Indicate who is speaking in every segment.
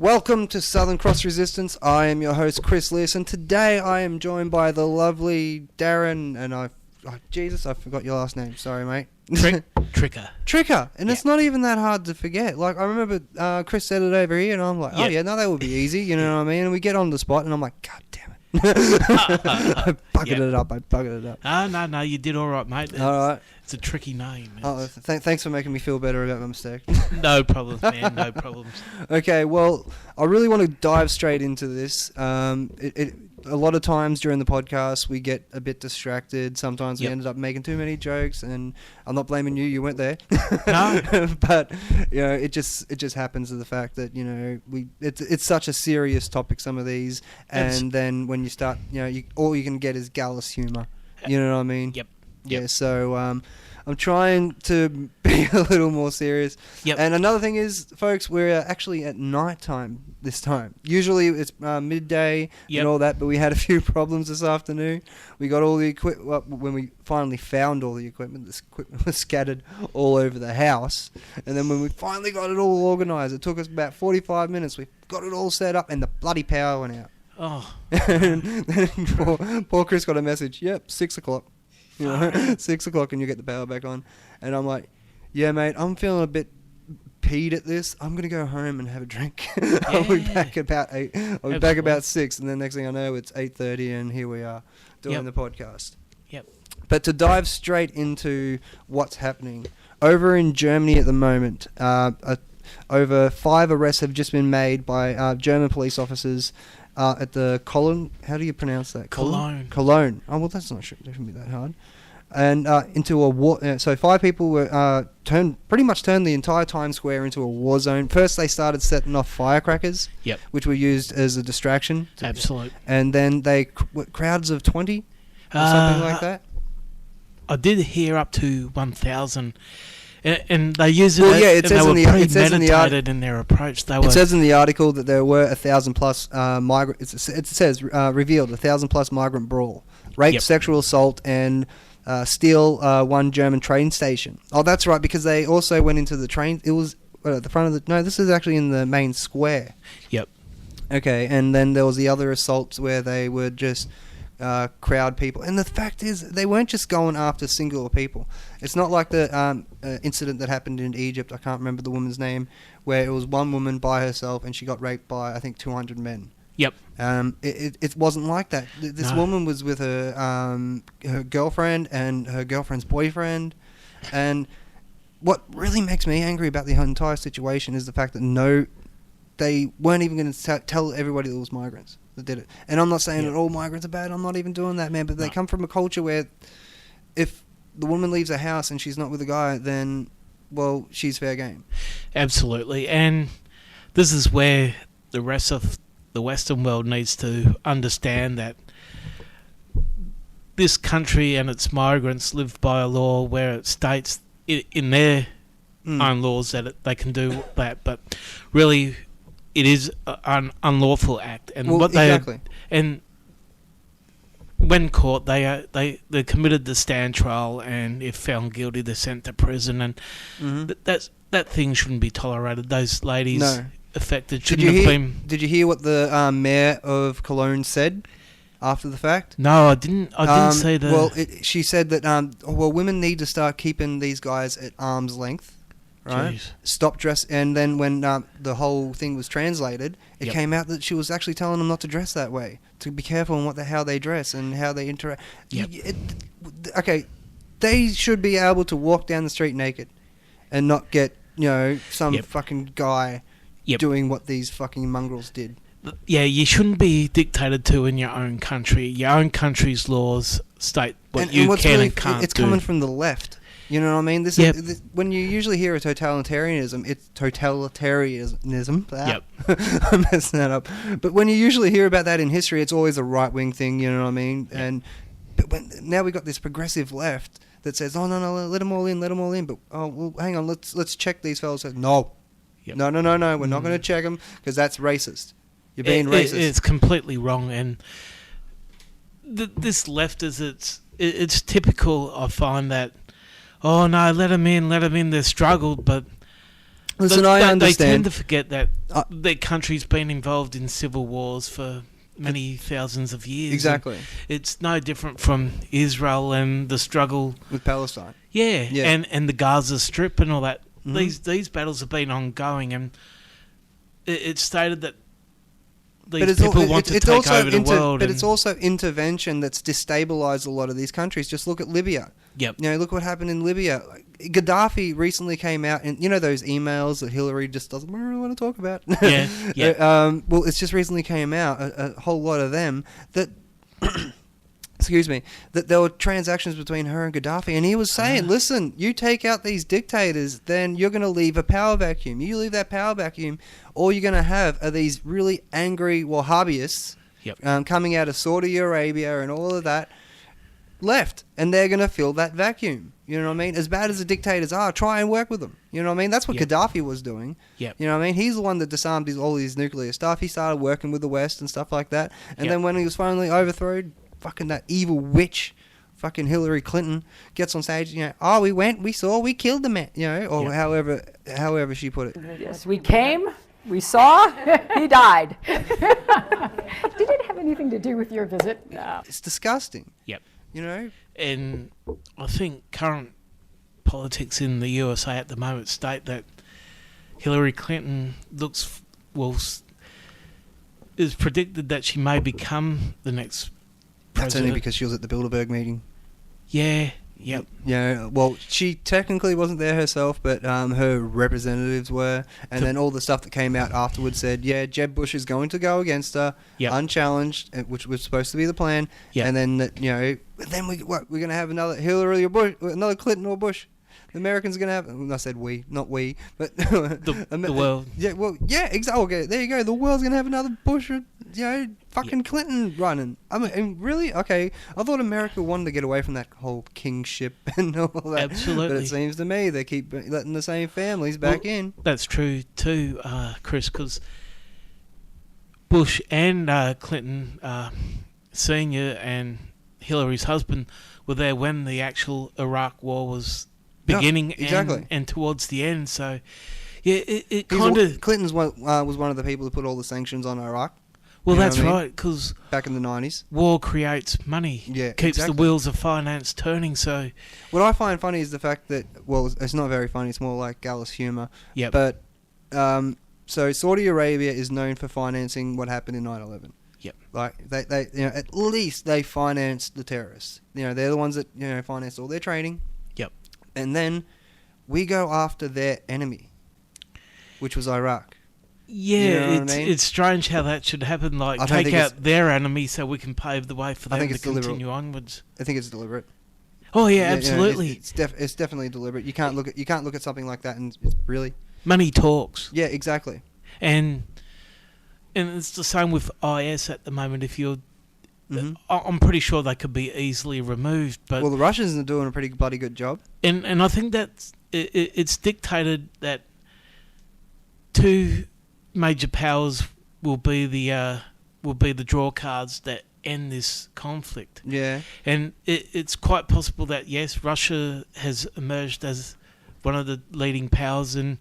Speaker 1: Welcome to Southerncross Resistance. I am your host, Chris Lewis, and today I am joined by the lovely Darren, and I forgot your last name. Sorry, mate. Tricker. And it's not even that hard to forget. Like, I remember Chris said it over here, and I'm like, that would be easy, you know what I mean? And we get on the spot, and I'm like, God damn it. I bucketed it up.
Speaker 2: No, you did all right, mate.
Speaker 1: All right.
Speaker 2: It's a tricky name.
Speaker 1: Thanks for making me feel better about my mistake.
Speaker 2: No problems, man. No problems.
Speaker 1: Okay, well, I really want to dive straight into this. A lot of times during the podcast, we get a bit distracted. Sometimes we ended up making too many jokes, and I'm not blaming you. You weren't there.
Speaker 2: No.
Speaker 1: But it just happens to the fact that it's such a serious topic. Some of these, and then when you start, all you can get is gallus humor. You know what I mean?
Speaker 2: Yep.
Speaker 1: Yeah. So I'm trying to be a little more serious.
Speaker 2: Yep.
Speaker 1: And another thing is, folks, we're actually at night time this time. Usually it's midday and all that, but we had a few problems this afternoon. We got all the equipment, when we finally found all the equipment, this equipment was scattered all over the house. And then when we finally got it all organised, it took us about 45 minutes. We got it all set up and the bloody power went out.
Speaker 2: Oh.
Speaker 1: And then poor Chris got a message, 6 o'clock. 6 o'clock and you get the power back on. And I'm like, yeah, mate, I'm feeling a bit peed at this. I'm going to go home and have a drink. I'll be back about 8. I'll be back about 6. And then next thing I know, it's 8:30 and here we are doing the podcast.
Speaker 2: Yep.
Speaker 1: But to dive straight into what's happening, over in Germany at the moment, over 5 arrests have just been made by German police officers at the Cologne. How do you pronounce that? Cologne. Oh, well, that shouldn't be that hard. And into a war. So 5 people were pretty much turned the entire Times Square into a war zone. First, they started setting off firecrackers, which were used as a distraction.
Speaker 2: Absolutely.
Speaker 1: And then crowds of 20 or something like that.
Speaker 2: I did hear up to 1,000. And they use it.
Speaker 1: Well, yeah, it says
Speaker 2: in their approach.
Speaker 1: It says in the article that there were 1,000 plus migrant. It says revealed 1,000 plus migrant brawl, rape, sexual assault, and steal one German train station. Oh, that's right, because they also went into the train. It was at the front of the. No, this is actually in the main square.
Speaker 2: Yep.
Speaker 1: Okay, and then there was the other assaults where they would just crowd people. And the fact is, they weren't just going after singular people. It's not like the incident that happened in Egypt. I can't remember the woman's name, where it was one woman by herself and she got raped by, I think, 200 men.
Speaker 2: Yep.
Speaker 1: It wasn't like that. This woman was with her girlfriend and her girlfriend's boyfriend. And what really makes me angry about the entire situation is the fact that they weren't even going to tell everybody that was migrants that did it. And I'm not saying that all migrants are bad. I'm not even doing that, man. But they come from a culture where if the woman leaves a house and she's not with a guy, then, well, she's fair game.
Speaker 2: Absolutely. And this is where the rest of the Western world needs to understand that this country and its migrants live by a law where it states in their own laws that they can do that. But really, it is an unlawful act, and and when caught, they're committed to stand trial, and if found guilty, they're sent to prison, and that thing shouldn't be tolerated. Those ladies affected shouldn't have been.
Speaker 1: Did you hear what the mayor of Cologne said after the fact?
Speaker 2: No, I didn't. I didn't see that.
Speaker 1: Well, she said that women need to start keeping these guys at arm's length. Right?
Speaker 2: Jeez.
Speaker 1: Stop dress, and then when the whole thing was translated, it came out that she was actually telling them not to dress that way, to be careful on how they dress and how they interact.
Speaker 2: Yep.
Speaker 1: Okay, they should be able to walk down the street naked, and not get some fucking guy doing what these fucking mongrels did.
Speaker 2: Yeah, you shouldn't be dictated to in your own country. Your own country's laws state what you can and can't do.
Speaker 1: It's coming from the left. You know what I mean? This is when you usually hear a totalitarianism, it's totalitarianism. I'm messing that up. But when you usually hear about that in history, it's always a right-wing thing. You know what I mean? Yeah. But now we got this progressive left that says, "Oh no, let them all in, let them all in." But hang on, let's check these fellas. No, no, we're not going to check them because that's racist. You're being racist.
Speaker 2: It's completely wrong, and this left is it's typical. I find that. Oh no, let them in. They struggled, but
Speaker 1: Listen, I
Speaker 2: They
Speaker 1: understand.
Speaker 2: tend to forget that their country's been involved in civil wars for many thousands of years.
Speaker 1: Exactly.
Speaker 2: It's no different from Israel and the struggle
Speaker 1: With Palestine.
Speaker 2: Yeah,
Speaker 1: Yeah.
Speaker 2: and the Gaza Strip and all that.
Speaker 1: Mhm.
Speaker 2: These battles have been ongoing, and it's stated that
Speaker 1: But
Speaker 2: these
Speaker 1: it's
Speaker 2: people
Speaker 1: al-
Speaker 2: want to
Speaker 1: it's
Speaker 2: take
Speaker 1: also
Speaker 2: over the world.
Speaker 1: But
Speaker 2: and,
Speaker 1: it's also intervention that's destabilized a lot of these countries. Just look at Libya.
Speaker 2: Yep.
Speaker 1: You know, look what happened in Libya. Like, Gaddafi recently came out, and you know those emails that Hillary just doesn't really want to talk about.
Speaker 2: Yeah.
Speaker 1: Well, it's just recently came out a whole lot of them that. Excuse me, that there were transactions between her and Gaddafi, and he was saying, listen, you take out these dictators, then you're going to leave a power vacuum. You leave that power vacuum, all you're going to have are these really angry Wahhabis coming out of Saudi Arabia and all of that left, and they're going to fill that vacuum. You know what I mean? As bad as the dictators are, try and work with them. You know what I mean? That's what Gaddafi was doing.
Speaker 2: Yep.
Speaker 1: You know what I mean? He's the one that disarmed all these nuclear stuff. He started working with the West and stuff like that, and then when he was finally overthrown, fucking that evil witch, fucking Hillary Clinton gets on stage. You know, we went, we saw, we killed the man. You know, or however she put it.
Speaker 3: Yes, we came, we saw, he died. Did it have anything to do with your visit? No.
Speaker 1: It's disgusting.
Speaker 2: Yep.
Speaker 1: You know,
Speaker 2: And I think current politics in the USA at the moment state that Hillary Clinton is predicted that she may become the next
Speaker 1: that's
Speaker 2: president.
Speaker 1: only because she was at the Bilderberg meeting.
Speaker 2: Yeah. Yep.
Speaker 1: Yeah, well, she technically wasn't there herself, but her representatives were, and then all the stuff that came out afterwards said, yeah, Jeb Bush is going to go against her, unchallenged, which was supposed to be the plan, and then then we're going to have another Hillary or Bush, another Clinton or Bush. The Americans are going to have, and I said we, not we, but
Speaker 2: the world.
Speaker 1: Yeah, well, yeah, exactly. Okay, there you go. The world's going to have another Bush, fucking Clinton running. I mean, really? Okay, I thought America wanted to get away from that whole kingship and all that.
Speaker 2: Absolutely.
Speaker 1: But it seems to me they keep letting the same families back in.
Speaker 2: That's true too, Chris, because Bush and Clinton Senior and Hillary's husband were there when the actual Iraq War was beginning and towards the end. So, yeah, it kind of...
Speaker 1: Clinton's was one of the people who put all the sanctions on Iraq.
Speaker 2: Well, that's right, because...
Speaker 1: Back in the 90s.
Speaker 2: War creates money.
Speaker 1: Yeah,
Speaker 2: keeps the wheels of finance turning, so...
Speaker 1: What I find funny is the fact that... Well, it's not very funny, it's more like Gallus humour.
Speaker 2: Yep.
Speaker 1: But, so Saudi Arabia is known for financing what happened in 9/11.
Speaker 2: Yep.
Speaker 1: Like, they at least they financed the terrorists. They're the ones that, financed all their training.
Speaker 2: Yep.
Speaker 1: And then we go after their enemy, which was Iraq.
Speaker 2: Yeah, it's strange how that should happen. Like, take out their enemy so we can pave the way for them to continue onwards.
Speaker 1: I think it's deliberate.
Speaker 2: Oh yeah, absolutely.
Speaker 1: It's definitely deliberate. You can't look at something like that and it's really
Speaker 2: money talks.
Speaker 1: Yeah, exactly.
Speaker 2: And it's the same with IS at the moment. If you're I'm pretty sure they could be easily removed. But
Speaker 1: well, the Russians are doing a pretty bloody good job.
Speaker 2: And I think that it's dictated that two major powers will be the draw cards that end this conflict.
Speaker 1: Yeah.
Speaker 2: And it's quite possible that, yes, Russia has emerged as one of the leading powers, and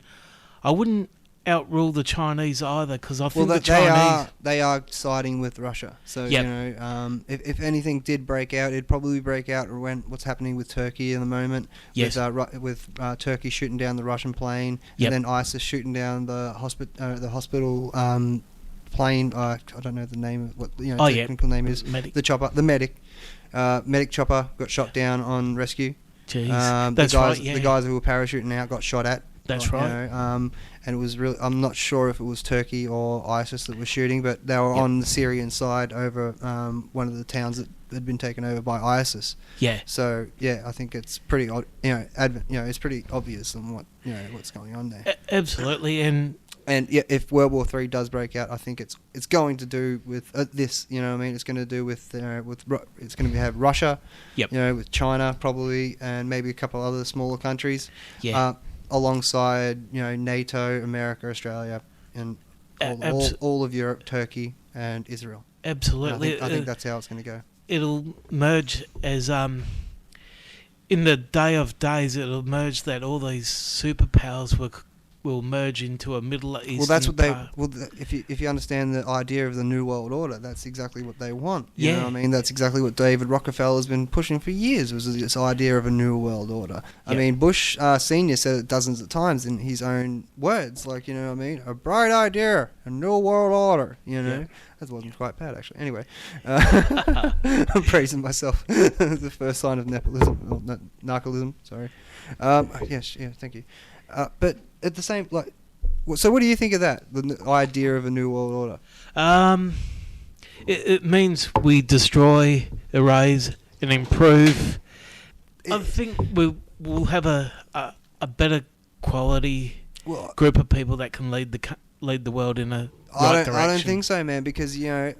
Speaker 2: I wouldn't outrule the Chinese either, because I think the Chinese...
Speaker 1: They are siding with Russia. So, if anything did break out, it'd probably break out when what's happening with Turkey in the moment.
Speaker 2: Yes.
Speaker 1: With Turkey shooting down the Russian plane, and then ISIS shooting down the hospital plane. I don't know the name of what technical name is.
Speaker 2: Medic.
Speaker 1: The medic chopper got shot down on rescue.
Speaker 2: Jeez.
Speaker 1: The guys who were parachuting out got shot at.
Speaker 2: That's right.
Speaker 1: And it was really... I'm not sure if it was Turkey or ISIS that was shooting, but they were on the Syrian side over one of the towns that had been taken over by ISIS.
Speaker 2: Yeah.
Speaker 1: So yeah, I think it's pretty it's pretty obvious on what's going on there.
Speaker 2: Absolutely, and
Speaker 1: yeah, if World War III does break out, I think it's going to do with this. You know what I mean? It's going to do with it's going to have Russia.
Speaker 2: Yep.
Speaker 1: With China probably, and maybe a couple other smaller countries.
Speaker 2: Yeah.
Speaker 1: Alongside, NATO, America, Australia, and all of Europe, Turkey, and Israel.
Speaker 2: Absolutely.
Speaker 1: I think that's how it's going to go.
Speaker 2: It'll merge as in the day of days. It'll merge that all these superpowers were will merge into a Middle Eastern.
Speaker 1: Well, that's what they. Well, if you understand the idea of the New World Order, that's exactly what they want. You know what I mean? That's exactly what David Rockefeller has been pushing for years. Was this idea of a New World Order? I mean, Bush Senior said it dozens of times in his own words, like, you know what I mean? A bright idea, a New World Order. You know, that wasn't quite bad actually. Anyway, I'm praising myself. The first sign of nepotism, or narcolism. Sorry. Yes. Yeah. Thank you. But at the same, like, so what do you think of that? The idea of a New World Order?
Speaker 2: It means we destroy, erase, and improve. I think we'll have a better quality group of people that can lead the world in a right direction.
Speaker 1: I don't think so, man, because, you know,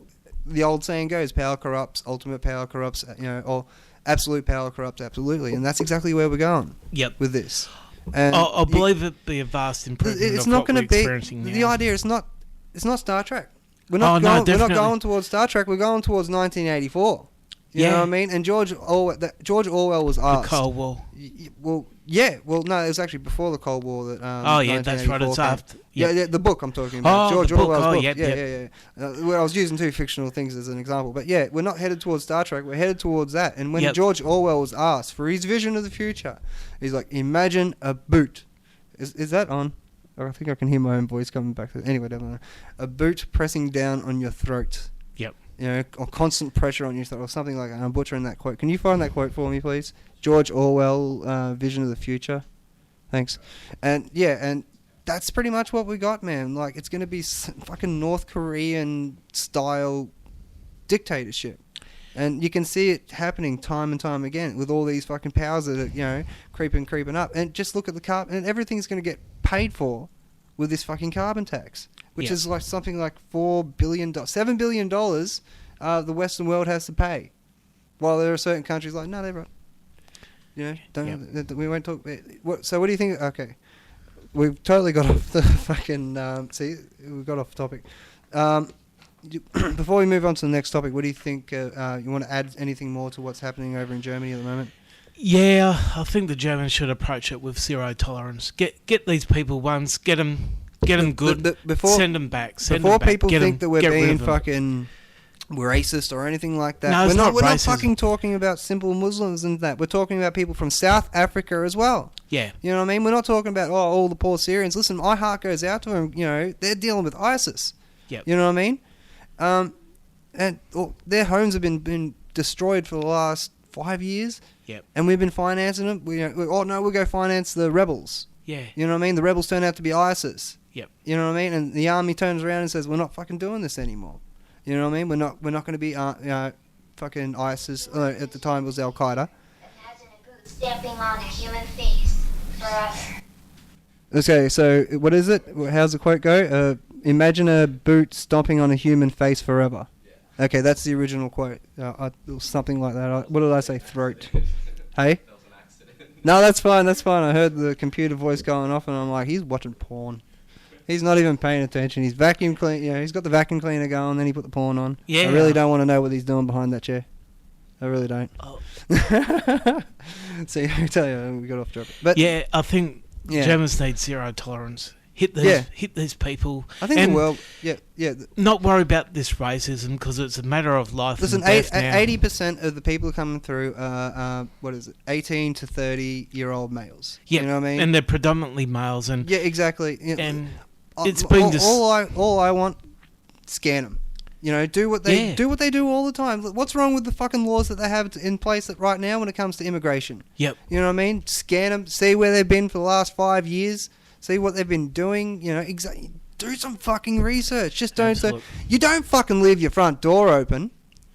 Speaker 1: the old saying goes, power corrupts, ultimate power corrupts, you know, or absolute power corrupts absolutely, and that's exactly where we're going with this. And
Speaker 2: I believe it'd be a vast improvement.
Speaker 1: It's not going to be the idea. It's not Star Trek. We're not going towards Star Trek. We're going towards 1984. You know what I mean? And George Orwell was asked.
Speaker 2: The Cold War.
Speaker 1: Well, no, it was actually before the Cold War that.
Speaker 2: That's right. It's after.
Speaker 1: Yeah, the book I'm talking about. George Orwell's book.
Speaker 2: Yeah.
Speaker 1: Well, I was using two fictional things as an example, but yeah, we're not headed towards Star Trek. We're headed towards that. And when George Orwell was asked for his vision of the future, he's like, "Imagine a boot." Is that on? I think I can hear my own voice coming back. Anyway, never mind. A boot pressing down on your throat.
Speaker 2: Yep.
Speaker 1: You know, or constant pressure on your throat, or something like that. I'm butchering that quote. Can you find that quote for me, please? George Orwell, vision of the future. Thanks. And that's pretty much what we got, man. Like, it's going to be fucking North Korean style dictatorship. And you can see it happening time and time again with all these fucking powers that are, you know, creeping up. And just look at the carbon, and everything's going to get paid for with this fucking carbon tax, which is like something like $7 billion the Western world has to pay. While there are certain countries like, no, they're right. You know, we won't talk. So what do you think? Okay. We've totally got off the fucking... we got off topic. Before we move on to the next topic, what do you think? You want to add anything more to what's happening over in Germany at the moment?
Speaker 2: Yeah, I think the Germans should approach it with zero tolerance. Get these people once, get them good, send them back.
Speaker 1: Before people think that we're being fucking racist or anything like that,
Speaker 2: no,
Speaker 1: we're not fucking talking about simple Muslims and that. We're talking about people from South Africa as well.
Speaker 2: Yeah.
Speaker 1: You know what I mean? We're not talking about, all the poor Syrians. Listen, my heart goes out to them. You know, they're dealing with ISIS.
Speaker 2: Yep.
Speaker 1: You know what I mean? And their homes have been destroyed for the last 5 years.
Speaker 2: Yep.
Speaker 1: And we've been financing them. We'll go finance the rebels.
Speaker 2: Yeah.
Speaker 1: You know what I mean? The rebels turn out to be ISIS.
Speaker 2: Yep.
Speaker 1: You know what I mean? And the army turns around and says, we're not fucking doing this anymore. You know what I mean? We're not going to be fucking ISIS. At the time it was Al Qaeda.
Speaker 4: Imagine a boot stamping on a human face forever.
Speaker 1: Okay, so what is it? How's the quote go? Imagine a boot stomping on a human face forever. Yeah. Okay, that's the original quote. It was something like that. What did I say? Throat. Hey?
Speaker 5: That was an accident.
Speaker 1: No, that's fine. I heard the computer voice going off, and I'm like, he's watching porn. He's not even paying attention. He's vacuum clean. You know, he's got the vacuum cleaner going. Then he put the porn on.
Speaker 2: Yeah.
Speaker 1: I really don't want to know what he's doing behind that chair. I really don't.
Speaker 2: Oh.
Speaker 1: See, I tell you, we got off topic. But
Speaker 2: yeah, I think Germans need zero tolerance. Hit these people.
Speaker 1: I think the world.
Speaker 2: Not worry about this racism because it's a matter of life.
Speaker 1: Listen,
Speaker 2: and death now.
Speaker 1: 80% of the people coming through are 18 to 30-year-old males.
Speaker 2: Yeah,
Speaker 1: you know what I mean.
Speaker 2: And they're predominantly males. And
Speaker 1: yeah, exactly.
Speaker 2: And it's been
Speaker 1: all I want, scan them. You know, do what they do all the time. What's wrong with the fucking laws that they have in place right now when it comes to immigration?
Speaker 2: Yep.
Speaker 1: You know what I mean? Scan them, see where they've been for the last 5 years, see what they've been doing. You know, do some fucking research. Just don't. You don't fucking leave your front door open.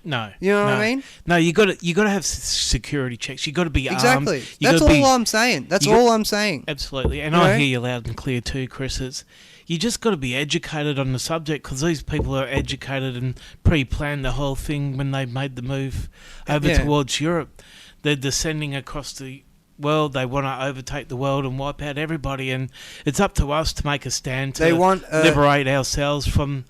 Speaker 2: No.
Speaker 1: You know what I mean?
Speaker 2: No, you got to have security checks. You got to be armed.
Speaker 1: Exactly. That's all I'm saying. That's all I'm saying.
Speaker 2: Absolutely. And I hear you loud and clear too, Chris. You just got to be educated on the subject because these people are educated and pre-planned the whole thing when they made the move over towards Europe. They're descending across the world. They want to overtake the world and wipe out everybody. And it's up to us to make a stand to liberate ourselves from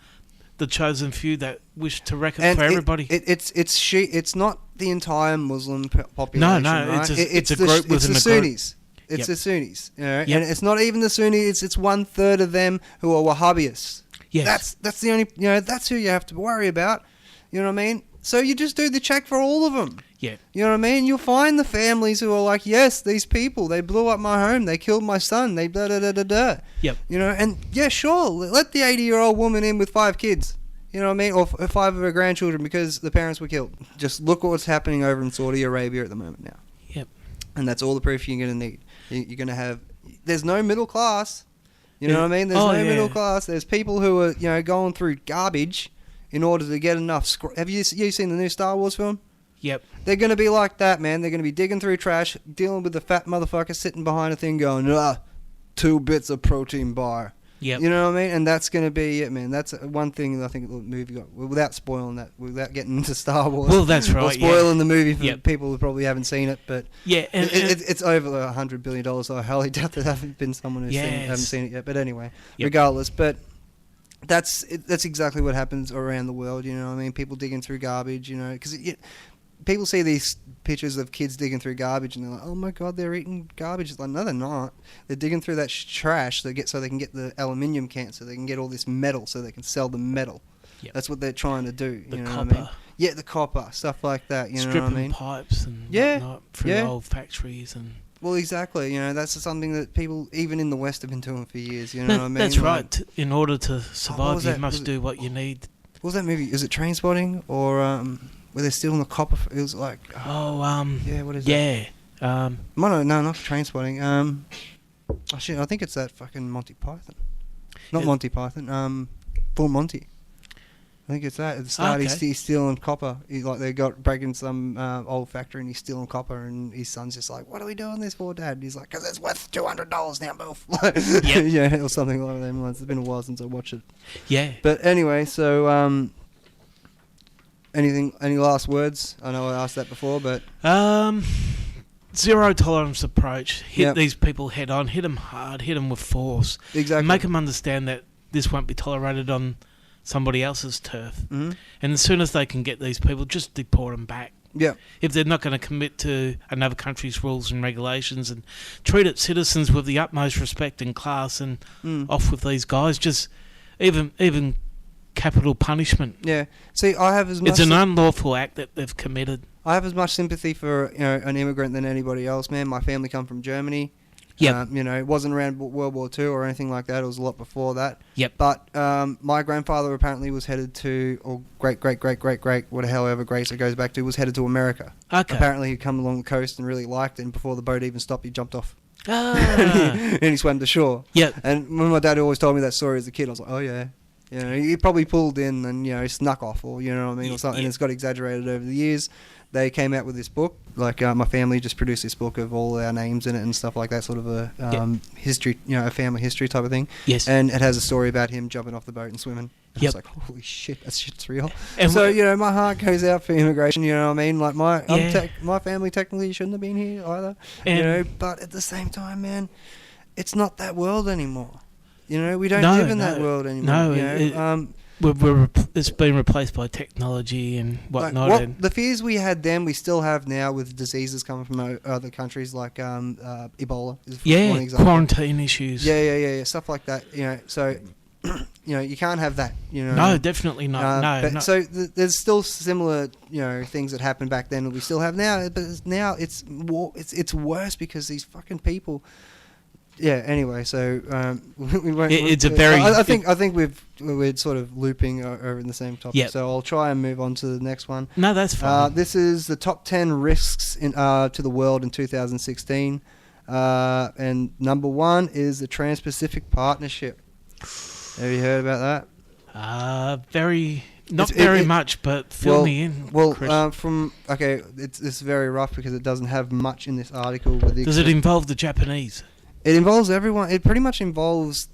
Speaker 2: the chosen few that wish to wreck it for everybody.
Speaker 1: It's not the entire Muslim population.
Speaker 2: No,
Speaker 1: right?
Speaker 2: it's a group within
Speaker 1: the
Speaker 2: a
Speaker 1: Sunnis.
Speaker 2: Group.
Speaker 1: It's
Speaker 2: Yep.
Speaker 1: the Sunnis, you know,
Speaker 2: Yep.
Speaker 1: and it's not even the Sunnis. It's 1/3 of them who are Wahhabis.
Speaker 2: Yes.
Speaker 1: That's the only, you know, that's who you have to worry about. You know what I mean? So you just do the check for all of them.
Speaker 2: Yeah.
Speaker 1: You know what I mean? You'll find the families who are like, yes, these people, they blew up my home, they killed my son, they da da da da da.
Speaker 2: Yep.
Speaker 1: You know, and yeah, sure, let the 80-year-old woman in with 5 kids. You know what I mean? Or 5 of her grandchildren because the parents were killed. Just look at what's happening over in Saudi Arabia at the moment now.
Speaker 2: Yep.
Speaker 1: And that's all the proof you're going to need. You're going to have... There's no middle class. You know what I mean? There's no middle class. There's people who are, you know, going through garbage in order to get enough... Have you seen the new Star Wars film?
Speaker 2: Yep.
Speaker 1: They're going to be like that, man. They're going to be digging through trash, dealing with the fat motherfucker sitting behind a thing going, 2 bits of protein bar.
Speaker 2: Yep.
Speaker 1: You know what I mean? And that's going to be it, man. That's one thing that I think the movie got, without spoiling that, without getting into Star Wars.
Speaker 2: Well, that's right.
Speaker 1: Or spoiling the movie for
Speaker 2: Yep.
Speaker 1: people who probably haven't seen it, but
Speaker 2: Yeah. And,
Speaker 1: it's over $100 billion, so I highly doubt there haven't been someone who's haven't seen it yet. But anyway,
Speaker 2: Yep.
Speaker 1: regardless, but that's exactly what happens around the world. You know what I mean? People digging through garbage, you know, because people see these pictures of kids digging through garbage and they're like, oh my god, they're eating garbage. It's like, no, they're not. They're digging through that trash so they can get the aluminium cans, so they can get all this metal, so they can sell the metal.
Speaker 2: Yep.
Speaker 1: That's what they're trying to do.
Speaker 2: The
Speaker 1: you know
Speaker 2: copper.
Speaker 1: What I mean? Yeah, the copper, stuff like that. You know
Speaker 2: stripping
Speaker 1: what I mean?
Speaker 2: pipes and
Speaker 1: Yeah,
Speaker 2: whatnot through
Speaker 1: yeah.
Speaker 2: old factories and...
Speaker 1: Well, exactly. You know, that's something that people, even in the West, have been doing for years. You know what I mean?
Speaker 2: That's
Speaker 1: Like,
Speaker 2: right. In order to
Speaker 1: what
Speaker 2: survive,
Speaker 1: was
Speaker 2: you
Speaker 1: that?
Speaker 2: must do what you need.
Speaker 1: What was that movie? Is it Trainspotting or where they're stealing the copper? It was like, yeah, what is it?
Speaker 2: Yeah.
Speaker 1: No, not Trainspotting. Oh shit, I think it's that fucking Monty Python. Not Monty Python. Full Monty. I think it's that. At the start, he's stealing copper. They got breaking some old factory and he's stealing copper, and his son's just like, "What are we doing this for, Dad?" And he's like, "'Cause it's worth $200 now, move."
Speaker 2: Yep.
Speaker 1: Yeah, or something like that. It's been a while since I watched it.
Speaker 2: Yeah.
Speaker 1: But anyway, so any last words? I know I asked that before, but
Speaker 2: Zero tolerance approach. Hit
Speaker 1: Yep.
Speaker 2: these people head on. Hit them hard. Hit them with force.
Speaker 1: exactly.
Speaker 2: Make them understand that this won't be tolerated on somebody else's turf.
Speaker 1: Mhm.
Speaker 2: And as soon as they can get these people, just deport them back.
Speaker 1: Yeah.
Speaker 2: If they're not going to commit to another country's rules and regulations and treat its citizens with the utmost respect and class, and off with these guys, just even capital punishment.
Speaker 1: Yeah. See, I have as much.
Speaker 2: It's an unlawful act that they've committed.
Speaker 1: I have as much sympathy for an immigrant than anybody else, man. My family come from Germany.
Speaker 2: Yep.
Speaker 1: It wasn't around World War II or anything like that. It was a lot before that.
Speaker 2: Yep.
Speaker 1: But my grandfather apparently was headed to, or great, however great it goes back to, was headed to America.
Speaker 2: Okay.
Speaker 1: Apparently he'd come along the coast and really liked it, and before the boat even stopped, he jumped off.
Speaker 2: Ah.
Speaker 1: and he swam to shore.
Speaker 2: Yep.
Speaker 1: And when my dad always told me that story as a kid, I was like, oh yeah. You know, he probably pulled in and, snuck off, or, you know what I mean, or something, and it's got exaggerated over the years. They came out with this book, my family just produced this book of all our names in it and stuff like that, sort of a history, a family history type of thing.
Speaker 2: Yes.
Speaker 1: And it has a story about him jumping off the boat and swimming. And I was
Speaker 2: Yep.
Speaker 1: like, holy shit, that shit's real.
Speaker 2: And
Speaker 1: So, my heart goes out for immigration, you know what I mean? Like,
Speaker 2: Yeah.
Speaker 1: my family technically shouldn't have been here either,
Speaker 2: And-
Speaker 1: but at the same time, man, it's not that world anymore. We don't
Speaker 2: No,
Speaker 1: live in that
Speaker 2: no.
Speaker 1: world anymore.
Speaker 2: No, it's been replaced by technology and whatnot.
Speaker 1: The fears we had then, we still have now with diseases coming from other countries, like Ebola is one example.
Speaker 2: Quarantine issues.
Speaker 1: Yeah, stuff like that. So you can't have that.
Speaker 2: No, definitely not. No.
Speaker 1: So there's still similar things that happened back then that we still have now, but now it's worse because these fucking people. Yeah. Anyway, so we won't.
Speaker 2: It's a very.
Speaker 1: I think we're sort of looping over in the same topic.
Speaker 2: Yep.
Speaker 1: So I'll try and move on to the next one.
Speaker 2: No, that's fine.
Speaker 1: This is the top 10 risks to the world in 2016, and number 1 is the Trans-Pacific Partnership. Have you heard about that?
Speaker 2: Not very much, but fill me in.
Speaker 1: Well,
Speaker 2: Chris.
Speaker 1: it's very rough because it doesn't have much in this article.
Speaker 2: Does it involve the Japanese?
Speaker 1: It involves everyone. It pretty much involves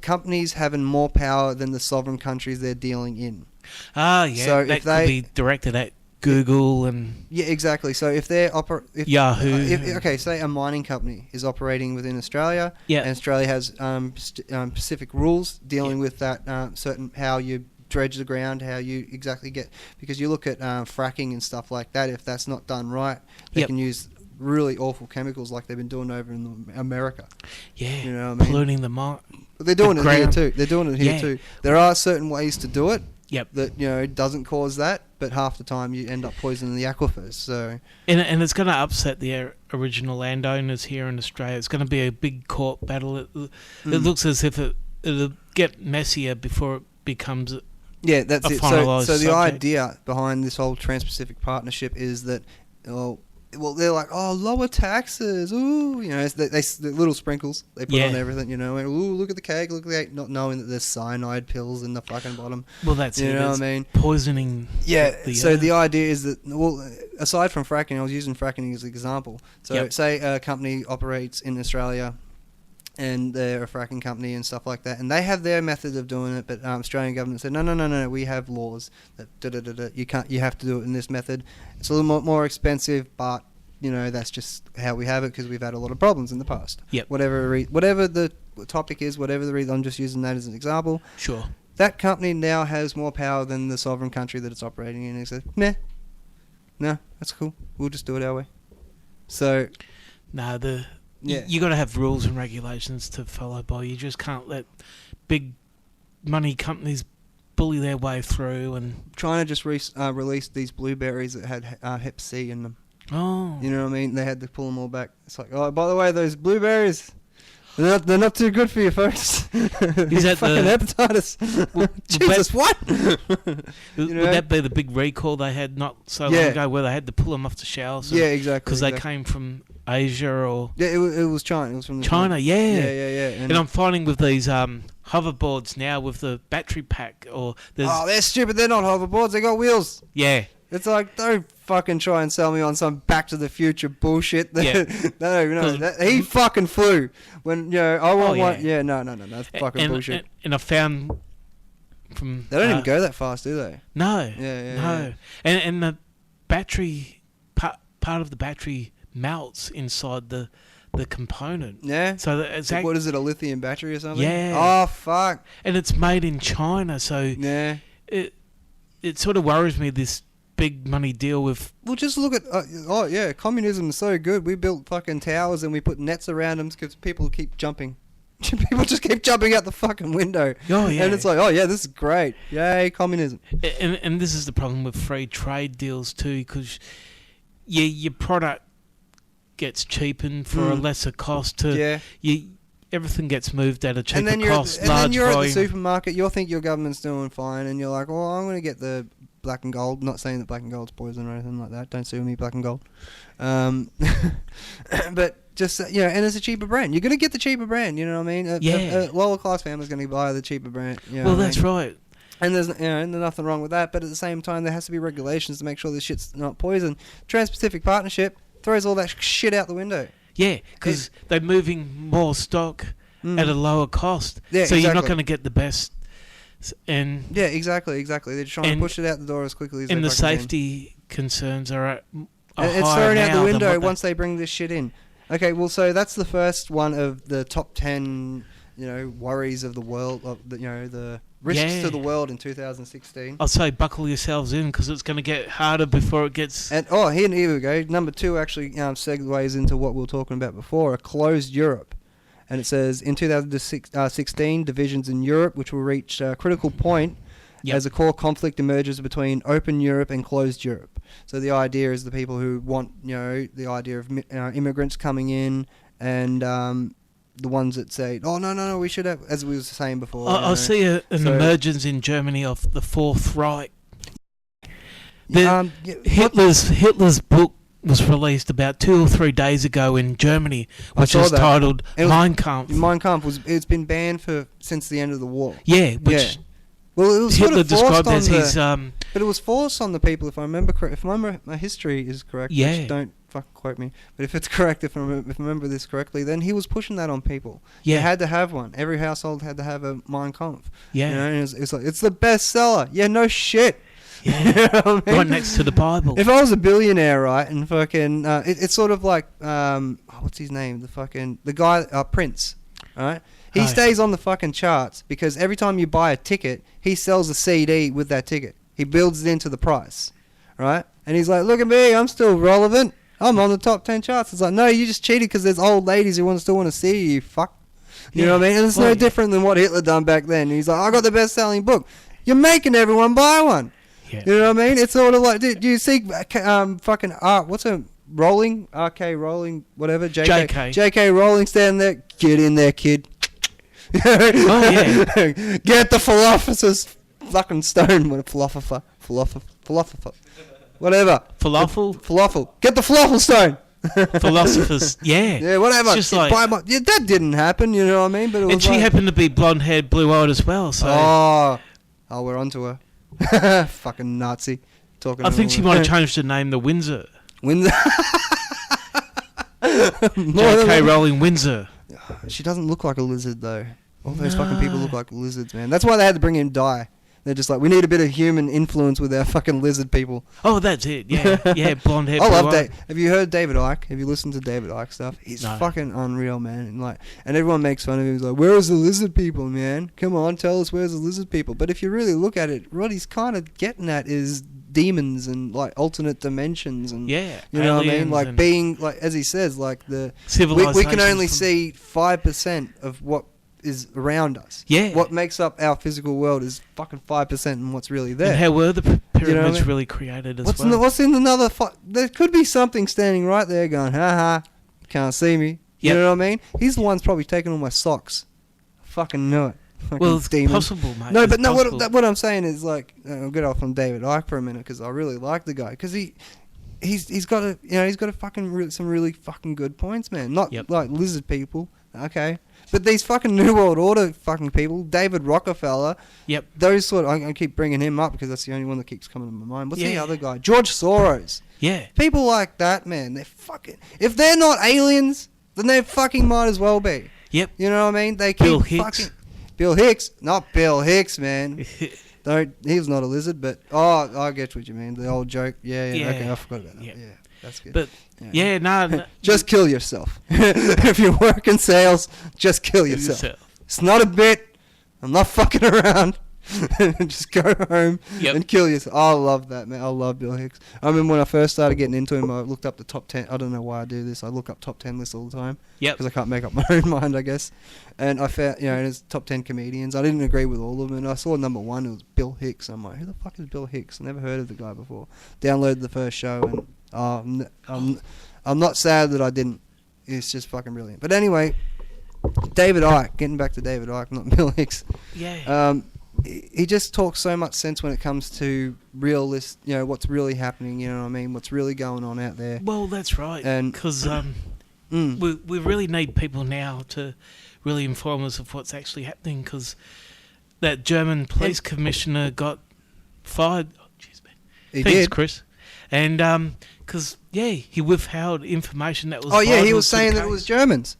Speaker 1: companies having more power than the sovereign countries they're dealing in.
Speaker 2: Ah, yeah.
Speaker 1: So
Speaker 2: that
Speaker 1: if they
Speaker 2: could be directed at Google and
Speaker 1: yeah, exactly. So if they're
Speaker 2: Yahoo.
Speaker 1: Say a mining company is operating within Australia,
Speaker 2: Yeah.
Speaker 1: and Australia has specific rules dealing with that certain how you dredge the ground, how you exactly get, because you look at fracking and stuff like that. If that's not done right, they
Speaker 2: Yep.
Speaker 1: can use really awful chemicals like they've been doing over in America.
Speaker 2: Yeah,
Speaker 1: You know what I mean?
Speaker 2: polluting the mark.
Speaker 1: But they're doing
Speaker 2: the
Speaker 1: it here
Speaker 2: ground.
Speaker 1: too. They're doing it here
Speaker 2: Yeah.
Speaker 1: too. There are certain ways to do it
Speaker 2: Yep.
Speaker 1: that, you know, doesn't cause that, but half the time you end up poisoning the aquifers. So
Speaker 2: And it's going to upset the original landowners here in Australia. It's going to be a big court battle. It looks as if it'll get messier before it becomes.
Speaker 1: yeah, that's
Speaker 2: A
Speaker 1: it.
Speaker 2: finalised
Speaker 1: So the
Speaker 2: subject.
Speaker 1: idea behind this whole Trans-Pacific Partnership is that, well, they're like, oh, lower taxes, ooh, you know, it's the little sprinkles they put
Speaker 2: Yeah.
Speaker 1: on everything, you know, and ooh, look at the cake, look at the cake, not knowing that there's cyanide pills in the fucking bottom.
Speaker 2: Well, that's
Speaker 1: You
Speaker 2: it.
Speaker 1: know
Speaker 2: It's
Speaker 1: what I mean?
Speaker 2: poisoning.
Speaker 1: Yeah, so
Speaker 2: earth.
Speaker 1: the idea is that, well, aside from fracking, I was using fracking as an example. So
Speaker 2: Yep.
Speaker 1: say a company operates in Australia and they're a fracking company and stuff like that, and they have their method of doing it, but Australian government said, no, we have laws that you have to do it in this method. It's a little more expensive, but, you know, that's just how we have it because we've had a lot of problems in the past.
Speaker 2: Yep.
Speaker 1: Whatever the topic is, whatever the reason, I'm just using that as an example.
Speaker 2: Sure.
Speaker 1: That company now has more power than the sovereign country that it's operating in. It says, meh, no, that's cool. We'll just do it our way. So,
Speaker 2: No,
Speaker 1: Yeah.
Speaker 2: you got to have rules and regulations to follow by. You just can't let big money companies bully their way through. And
Speaker 1: China just released these blueberries that had Hep C in them.
Speaker 2: oh,
Speaker 1: You know what I mean? They had to pull them all back. It's like, oh, by the way, those blueberries, they're not too good for you, folks.
Speaker 2: Is that
Speaker 1: fucking hepatitis? Jesus, what?
Speaker 2: would
Speaker 1: know?
Speaker 2: that be the big recall they had not so long
Speaker 1: Yeah.
Speaker 2: ago, where they had to pull them off the shelves?
Speaker 1: Yeah, exactly.
Speaker 2: because they came from Asia or
Speaker 1: Yeah, it was China. It was from
Speaker 2: China. Yeah.
Speaker 1: Yeah.
Speaker 2: And I'm finding with these hoverboards now with the battery pack, or there's
Speaker 1: Oh, they're stupid. They're not hoverboards. They got wheels.
Speaker 2: yeah.
Speaker 1: It's like, don't fucking try and sell me on some Back to the Future bullshit.
Speaker 2: Yeah.
Speaker 1: No, he fucking flew. When, you know, I want
Speaker 2: Oh, yeah.
Speaker 1: one. Yeah, no, that's fucking bullshit.
Speaker 2: And I found from
Speaker 1: They don't even go that fast, do they?
Speaker 2: No,
Speaker 1: Yeah.
Speaker 2: no, and the battery part of the battery melts inside the component.
Speaker 1: Yeah?
Speaker 2: So that it's
Speaker 1: What is it, a lithium battery or something?
Speaker 2: Yeah.
Speaker 1: Oh, fuck.
Speaker 2: and it's made in China, so
Speaker 1: Yeah.
Speaker 2: it sort of worries me, this big money deal with
Speaker 1: Well, just look at, communism is so good. We built fucking towers and we put nets around them because people keep jumping. People just keep jumping out the fucking window.
Speaker 2: Oh, yeah.
Speaker 1: And it's like, oh, yeah, this is great. Yay, communism.
Speaker 2: and this is the problem with free trade deals too, because your product gets cheapened for a lesser cost to
Speaker 1: Yeah.
Speaker 2: everything gets moved at a cheaper
Speaker 1: And then you're,
Speaker 2: cost,
Speaker 1: and then
Speaker 2: large
Speaker 1: you're at the
Speaker 2: volume.
Speaker 1: supermarket, you think your government's doing fine, and you're like, well, I'm going to get the black and gold. Not saying that black and gold's poison or anything like that. Don't sue me, black and gold. But just, and it's a cheaper brand. You're going to get the cheaper brand, you know what I mean? A lower class family's going to buy the cheaper brand. You know
Speaker 2: Well,
Speaker 1: what I
Speaker 2: that's
Speaker 1: mean?
Speaker 2: right.
Speaker 1: And there's nothing wrong with that, but at the same time, there has to be regulations to make sure this shit's not poison. Trans-Pacific Partnership throws all that shit out the window.
Speaker 2: Yeah, because they're moving more stock at a lower cost.
Speaker 1: Yeah,
Speaker 2: so you're not
Speaker 1: exactly.
Speaker 2: going to get the best. And
Speaker 1: Yeah, exactly. They're just trying to push it out the door as quickly as they
Speaker 2: and the
Speaker 1: fucking can.
Speaker 2: safety concerns are
Speaker 1: It's
Speaker 2: higher
Speaker 1: thrown out
Speaker 2: now
Speaker 1: the
Speaker 2: than
Speaker 1: window
Speaker 2: what they-
Speaker 1: once they bring this shit in. Okay, well, so that's the first one of the top 10, worries of the world, the risks to the world in 2016.
Speaker 2: I'll say buckle yourselves in, because it's going to get harder before it gets.
Speaker 1: And here we go. Number 2 actually segues into what we were talking about before: a closed Europe. And it says in 2016, divisions in Europe, which will reach a critical point as a core conflict emerges between open Europe and closed Europe. So the idea is the people who want, the idea of immigrants coming in, and the ones that say, oh, no, we should have, as we were saying before.
Speaker 2: I see an emergence in Germany of the Fourth Reich. Hitler's book was released about 2 or 3 days ago in Germany, which is titled Mein Kampf.
Speaker 1: Mein Kampf it's been banned since the end of the war.
Speaker 2: Yeah, which
Speaker 1: Well, it was
Speaker 2: Hitler
Speaker 1: sort of forced
Speaker 2: described
Speaker 1: on
Speaker 2: as his.
Speaker 1: but it was forced on the people, if I remember correct. If my history is correct, which don't fucking quote me, but if it's correct, if I remember this correctly, then he was pushing that on people.
Speaker 2: Yeah.
Speaker 1: You had to have one. Every household had to have a Mein Kampf.
Speaker 2: Yeah.
Speaker 1: And it's like, it's the bestseller. Yeah, no shit.
Speaker 2: Yeah.
Speaker 1: You know what I mean?
Speaker 2: Right next to the Bible.
Speaker 1: If I was a billionaire, right, and fucking, it's sort of like, what's his name? The guy, Prince, right? He stays on the fucking charts because every time you buy a ticket, he sells a CD with that ticket. He builds it into the price, right? And he's like, look at me, I'm still relevant. I'm on the top 10 charts. It's like, no, you just cheated because there's old ladies who still want to see you, fuck. You know what I mean? And it's no different than what Hitler done back then. He's like, I got the best-selling book. You're making everyone buy one.
Speaker 2: Yeah.
Speaker 1: You know what I mean? It's sort of like, do you see fucking art? What's a Rowling? R.K. Rowling, whatever. J.K. Rowling standing there. Get in there, kid.
Speaker 2: Oh, yeah.
Speaker 1: Get the philosopher's fucking stone. What a philosopher. Whatever. Falafel. Get the falafel stone.
Speaker 2: Philosophers. Yeah.
Speaker 1: Yeah, whatever.
Speaker 2: It's just like,
Speaker 1: that didn't happen, you know what I mean? But it was
Speaker 2: and she happened to be blonde-haired, blue-eyed as well. So.
Speaker 1: Oh, we're onto her. Fucking Nazi.
Speaker 2: I think she might have changed her name to Windsor. J.K. Rowling Windsor.
Speaker 1: She doesn't look like a lizard, though. All those fucking people look like lizards, man. That's why they had to bring in Dye. They're just like, we need a bit of human influence with our fucking lizard people.
Speaker 2: Oh, that's it. Yeah, yeah, blonde hair.
Speaker 1: I love Dave. Have you heard David Icke? Have you listened to David Icke stuff? He's fucking unreal, man. And everyone makes fun of him. He's like, where's the lizard people, man? Come on, tell us where's the lizard people. But if you really look at it, what he's kind of getting at is demons and like alternate dimensions and you know what I mean, like being like, as he says, like the we can only see 5% of what is around us. Yeah. What makes up our physical world is fucking 5% and what's really there.
Speaker 2: And how were the pyramids really created as well?
Speaker 1: What's in another... there could be something standing right there going, ha, can't see me. You know what I mean? He's the one's probably taking all my socks. I fucking know it. Fucking
Speaker 2: well, it's
Speaker 1: demon.
Speaker 2: possible, mate.
Speaker 1: No, but no, what I'm saying is, like... I'll get off on David Icke for a minute because I really like the guy. Because he's got a... You know, he's got a fucking... some really fucking good points, man. Not like lizard people. Okay. But these fucking New World Order fucking people, David Rockefeller, those sort of... I keep bringing him up because that's the only one that keeps coming to my mind. What's the other guy? George Soros. Yeah. People like that, man, they're fucking... If they're not aliens, then they fucking might as well be. Yep. You know what I mean? They keep
Speaker 2: Bill Hicks.
Speaker 1: Bill Hicks. Not Bill Hicks, man. He's not a lizard, but... Oh, I get what you mean. The old joke. Yeah. Okay, I forgot about that. Yeah. That's good.
Speaker 2: But no.
Speaker 1: Just kill yourself. If you work in sales, just kill yourself. It's not a bit. I'm not fucking around. Just go home and kill yourself. I love that, man. I love Bill Hicks. I remember when I first started getting into him, I looked up the top 10. I don't know why I do this. I look up top 10 lists all the time. Because I can't make up my own mind, I guess. And I found, it's top 10 comedians. I didn't agree with all of them. And I saw number 1, it was Bill Hicks. I'm like, who the fuck is Bill Hicks? I never heard of the guy before. Downloaded the first show and... I'm not sad that I didn't. It's just fucking brilliant. But anyway, David Icke. Getting back to David Icke, not Bill Hicks. Yeah. He just talks so much sense when it comes to realist. What's really happening. You know what I mean? What's really going on out there?
Speaker 2: Well, that's right. Because we really need people now to really inform us of what's actually happening. Because that German police commissioner got fired. Oh, jeez, man. Thanks,
Speaker 1: did.
Speaker 2: Chris. And because he withheld information that was.
Speaker 1: Oh yeah, he was saying that it was Germans.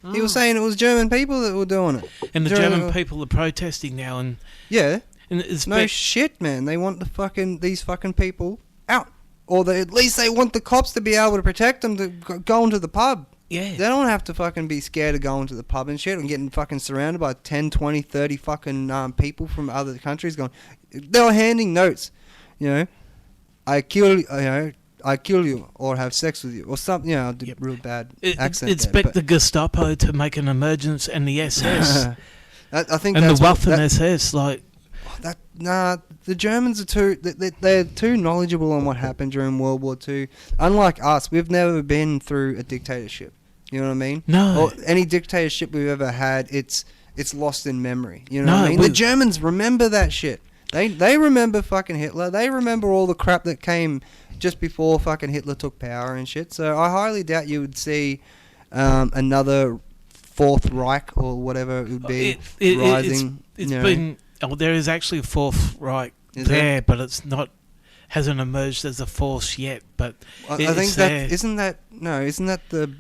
Speaker 1: Oh. He was saying it was German people that were doing it.
Speaker 2: And the German people are protesting now, and
Speaker 1: and no shit, man. They want these fucking people out, or at least they want the cops to be able to protect them to go into the pub. Yeah, they don't have to fucking be scared of going to the pub and shit and getting fucking surrounded by 10, 20, 30 fucking people from other countries. They were handing notes, I kill you or have sex with you or something. I did real bad accent.
Speaker 2: Expect the Gestapo to make an emergence and the SS.
Speaker 1: I think
Speaker 2: and the Waffen SS
Speaker 1: the Germans are they're too knowledgeable on what happened during World War II. Unlike us, we've never been through a dictatorship. You know what I mean?
Speaker 2: No.
Speaker 1: Or any dictatorship we've ever had, it's lost in memory. You know what I mean? The Germans remember that shit. They remember fucking Hitler. They remember all the crap that came just before fucking Hitler took power and shit. So I highly doubt you would see another Fourth Reich or whatever it would be rising.
Speaker 2: It's been... Oh, there is actually a Fourth Reich there, but it's not... hasn't emerged as a force yet, but
Speaker 1: I think that... Isn't that the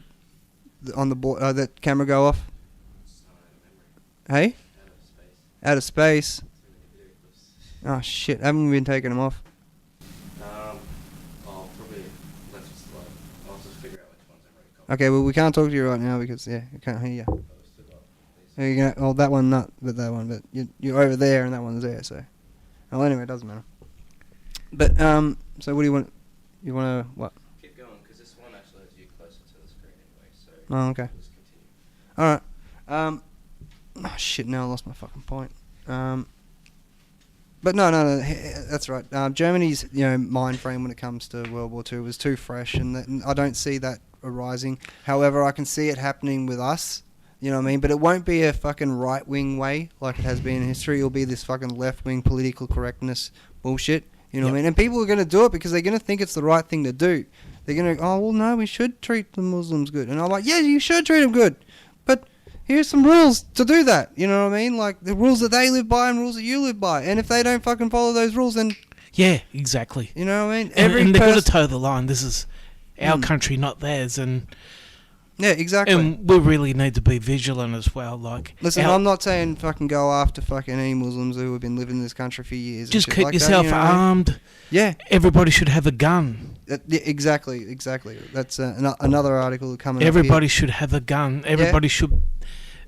Speaker 1: on the board... that camera go off? Hey? Out of space. Oh shit! Haven't we been taking them off?
Speaker 5: I'll just figure out which ones I've already covered.
Speaker 1: Okay, well we can't talk to you right now because I can't hear you. There you go. Oh, that one not, but that one, but you're over there and that one's there. So, well, anyway, it doesn't matter. But so what do you want? You want to what?
Speaker 5: Keep going, because this one
Speaker 1: Oh, okay. All right. Oh shit! Now I lost my fucking point. But no, that's right. Germany's mind frame when it comes to World War II was too fresh, and I don't see that arising. However, I can see it happening with us. You know what I mean? But it won't be a fucking right-wing way like it has been in history. It'll be this fucking left-wing political correctness bullshit. You know what I mean? And people are going to do it because they're going to think it's the right thing to do. They're going to, oh, well, no, we should treat the Muslims good. And I'm like, yeah, you should treat them good. But here's some rules to do that. You know what I mean? Like the rules that they live by and rules that you live by. And if they don't fucking follow those rules, then...
Speaker 2: Yeah, exactly.
Speaker 1: You know what I mean?
Speaker 2: And they've got to toe the line. This is our country, not theirs. And...
Speaker 1: Yeah, exactly.
Speaker 2: And we really need to be vigilant as well. Like,
Speaker 1: listen, I'm not saying fucking go after fucking any Muslims who have been living in this country for years.
Speaker 2: Just
Speaker 1: and shit
Speaker 2: keep
Speaker 1: like
Speaker 2: yourself
Speaker 1: that, you know what I mean?
Speaker 2: armed.
Speaker 1: Yeah.
Speaker 2: Everybody should have a gun.
Speaker 1: Yeah, exactly. That's another article coming
Speaker 2: Everybody
Speaker 1: up
Speaker 2: should have a gun. Everybody should...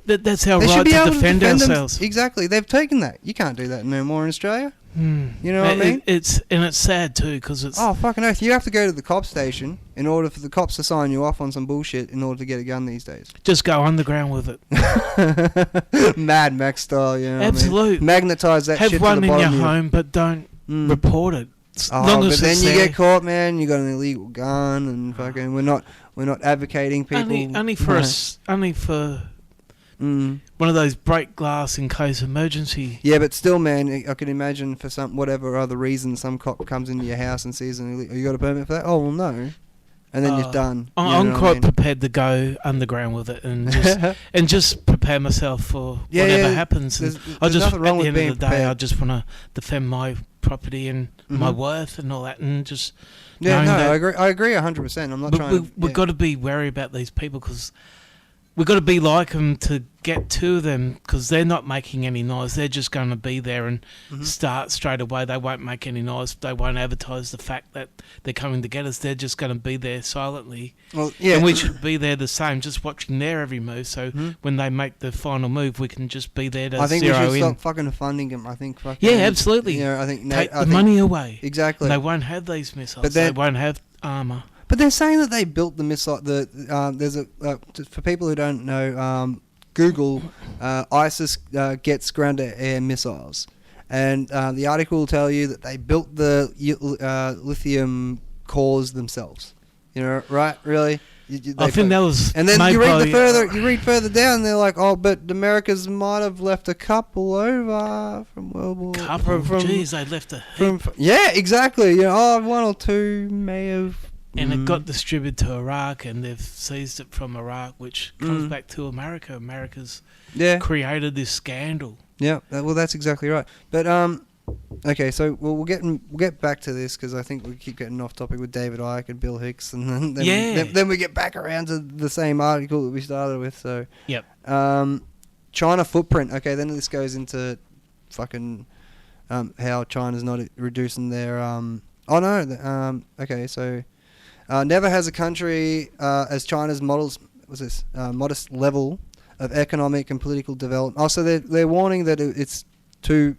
Speaker 2: That's our
Speaker 1: they
Speaker 2: right
Speaker 1: should be
Speaker 2: to
Speaker 1: able
Speaker 2: defend
Speaker 1: to defend
Speaker 2: ourselves.
Speaker 1: Exactly. They've taken that. You can't do that no more in Australia. You know what I mean?
Speaker 2: It's sad too because it's...
Speaker 1: Oh, fucking oath. You have to go to the cop station in order for the cops to sign you off on some bullshit in order to get a gun these days.
Speaker 2: Just go underground with it.
Speaker 1: Mad Max style, you know
Speaker 2: Absolutely.
Speaker 1: what I mean? Magnetize that
Speaker 2: have
Speaker 1: shit
Speaker 2: one
Speaker 1: to the
Speaker 2: in
Speaker 1: bottom
Speaker 2: your
Speaker 1: of
Speaker 2: home, but don't report it.
Speaker 1: But then you get caught, man. You got an illegal gun, and fucking we're not advocating people.
Speaker 2: Only for one of those break glass in case emergency.
Speaker 1: Yeah, but still, man, I can imagine for some whatever other reason, some cop comes into your house and sees you got a permit for that? Oh well, no, and then you're done.
Speaker 2: I'm quite prepared to go underground with it and just prepare myself for whatever happens.
Speaker 1: There's
Speaker 2: I just
Speaker 1: nothing wrong
Speaker 2: at the
Speaker 1: with
Speaker 2: end of the day,
Speaker 1: prepared.
Speaker 2: I just want to defend my property and my worth and all that, and just
Speaker 1: yeah, no,
Speaker 2: that
Speaker 1: I agree 100%. I'm not trying.
Speaker 2: We've got to be wary about these people because we've got to be like them to get to them because they're not making any noise. They're just going to be there and start straight away. They won't make any noise. They won't advertise the fact that they're coming to get us. They're just going to be there silently. Well, yeah. And we should be there the same, just watching their every move. So when they make the final move, we can just be there to zero in.
Speaker 1: I think we should stop fucking funding them. I think fucking...
Speaker 2: Yeah, absolutely.
Speaker 1: You know, I think
Speaker 2: take the money away.
Speaker 1: Exactly.
Speaker 2: They won't have these missiles. But they won't have armour.
Speaker 1: But they're saying that they built the missile. There's for people who don't know, Google ISIS gets ground-to-air missiles, and the article will tell you that they built the lithium cores themselves. You know, right? Really?
Speaker 2: I think that was.
Speaker 1: And then you read further down. They're like, oh, but the Americans might have left a couple over from World War.
Speaker 2: Jeez, they left a.
Speaker 1: Yeah, exactly. You know, one or two may have.
Speaker 2: And it got distributed to Iraq, and they've seized it from Iraq, which comes back to America. America's created this scandal. Yeah,
Speaker 1: well, that's exactly right. But okay, so we'll get back to this because I think we keep getting off topic with David Icke and Bill Hicks, and then we get back around to the same article that we started with. So China footprint. Okay, then this goes into fucking how China's not reducing their okay, so. Never has a country as China's modest level of economic and political development. Oh, so they're warning that it's too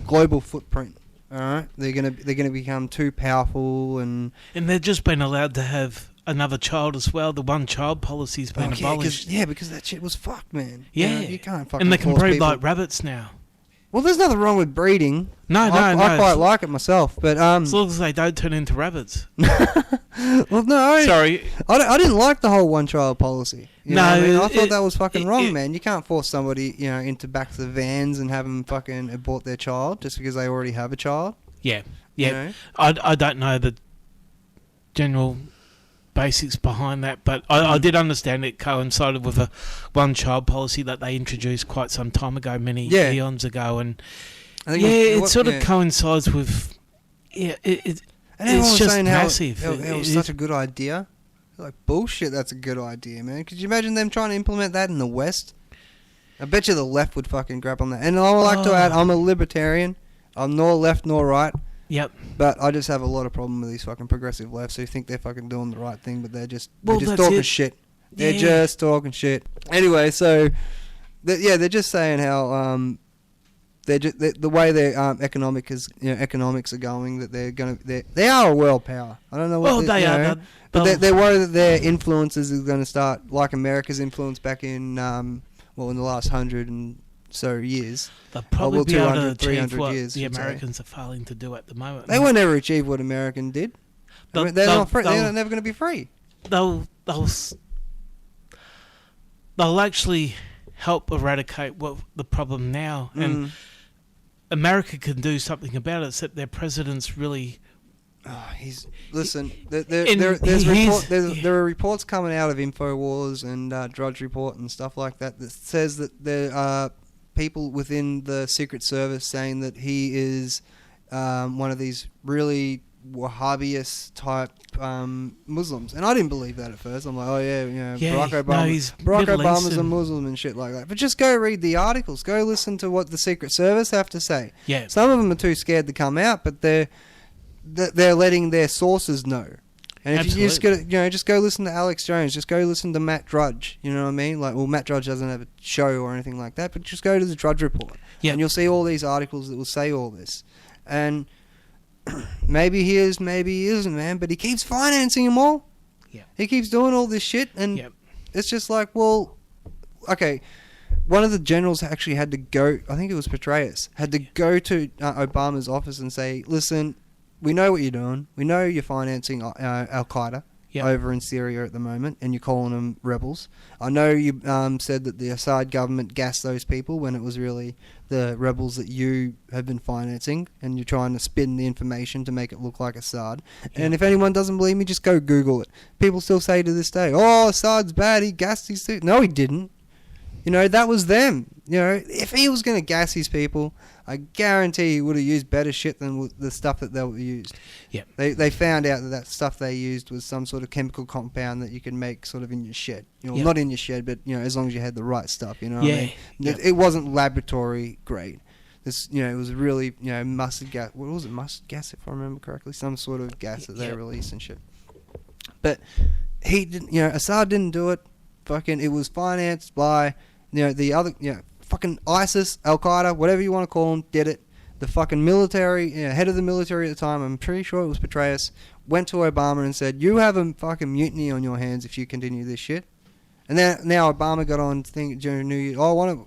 Speaker 1: global footprint. All right, they're gonna become too powerful and
Speaker 2: they've just been allowed to have another child as well. The one-child policy's been abolished.
Speaker 1: Because that shit was fucked, man.
Speaker 2: Yeah,
Speaker 1: you can't fucking.
Speaker 2: And they can breed like rabbits now.
Speaker 1: Well, there's nothing wrong with breeding.
Speaker 2: No.
Speaker 1: I quite like it myself, but
Speaker 2: as long as they don't turn into rabbits.
Speaker 1: Well, no.
Speaker 2: Sorry,
Speaker 1: I didn't like the whole one-child policy. You know what I mean? I thought that was fucking wrong, man. You can't force somebody, into back to the vans and have them fucking abort their child just because they already have a child.
Speaker 2: Yeah.
Speaker 1: You know?
Speaker 2: I don't know the general basics behind that, but I did understand it coincided with a one-child policy that they introduced quite some time ago, many eons ago, and it sort of coincides with
Speaker 1: and
Speaker 2: it's just
Speaker 1: saying
Speaker 2: massive.
Speaker 1: How it was such a good idea. Like bullshit, that's a good idea, man. Could you imagine them trying to implement that in the West? I bet you the left would fucking grab on that. And I would like to add, I'm a libertarian. I'm nor left nor right.
Speaker 2: Yep.
Speaker 1: But I just have a lot of problem with these fucking progressive lefts who think they're fucking doing the right thing, but they're just talking shit. They're just talking shit. Anyway, so they're just saying how they're just, the way their economics are going, that they are a world power. I don't know what
Speaker 2: Well, they are.
Speaker 1: but they're worried that their influences is going to start like America's influence back in in the last 100 and so years.
Speaker 2: They'll probably be able to achieve
Speaker 1: 300
Speaker 2: what
Speaker 1: years,
Speaker 2: the
Speaker 1: you'd say.
Speaker 2: Americans are failing to do at the moment.
Speaker 1: They will never achieve what American did. I mean, they're not free. They're never going to be free.
Speaker 2: They'll actually help eradicate the problem now, and America can do something about it. Except their president's really.
Speaker 1: There are reports coming out of Infowars and Drudge Report and stuff like that says that there are people within the Secret Service saying that he is one of these really Wahhabist type Muslims, and I didn't believe that at first. I'm like, Barack Obama's a Muslim and shit like that. But just go read the articles, go listen to what the Secret Service have to say.
Speaker 2: Yeah,
Speaker 1: some of them are too scared to come out, but they're letting their sources know. And if you just go listen to Alex Jones, just go listen to Matt Drudge. You know what I mean? Like, well, Matt Drudge doesn't have a show or anything like that, but just go to the Drudge Report, and you'll see all these articles that will say all this. And maybe he is, maybe he isn't, man. But he keeps financing them all. Yeah, he keeps doing all this shit, and it's just like, well, okay. One of the generals actually had to go. I think it was Petraeus had to go to Obama's office and say, "Listen, we know what you're doing. We know you're financing Al Qaeda over in Syria at the moment, and you're calling them rebels. I know you said that the Assad government gassed those people when it was really the rebels that you have been financing, and you're trying to spin the information to make it look like Assad. And if anyone doesn't believe me, just go Google it. People still say to this day, "Oh, Assad's bad. He gassed these people." No, he didn't. That was them. If he was going to gas his people, I guarantee he would have used better shit than the stuff that they used. Yeah. They found out that stuff they used was some sort of chemical compound that you can make sort of in your shed. Not in your shed, but as long as you had the right stuff. What I mean? It wasn't laboratory grade. This, it was really, mustard gas. What was it? Mustard gas, if I remember correctly. Some sort of gas that they release and shit. But he didn't. Assad didn't do it. Fucking, it was financed by. The other, fucking ISIS, Al Qaeda, whatever you want to call them, did it. The fucking military, head of the military at the time, I'm pretty sure it was Petraeus, went to Obama and said, "You have a fucking mutiny on your hands if you continue this shit." And then now Obama got on during New Year.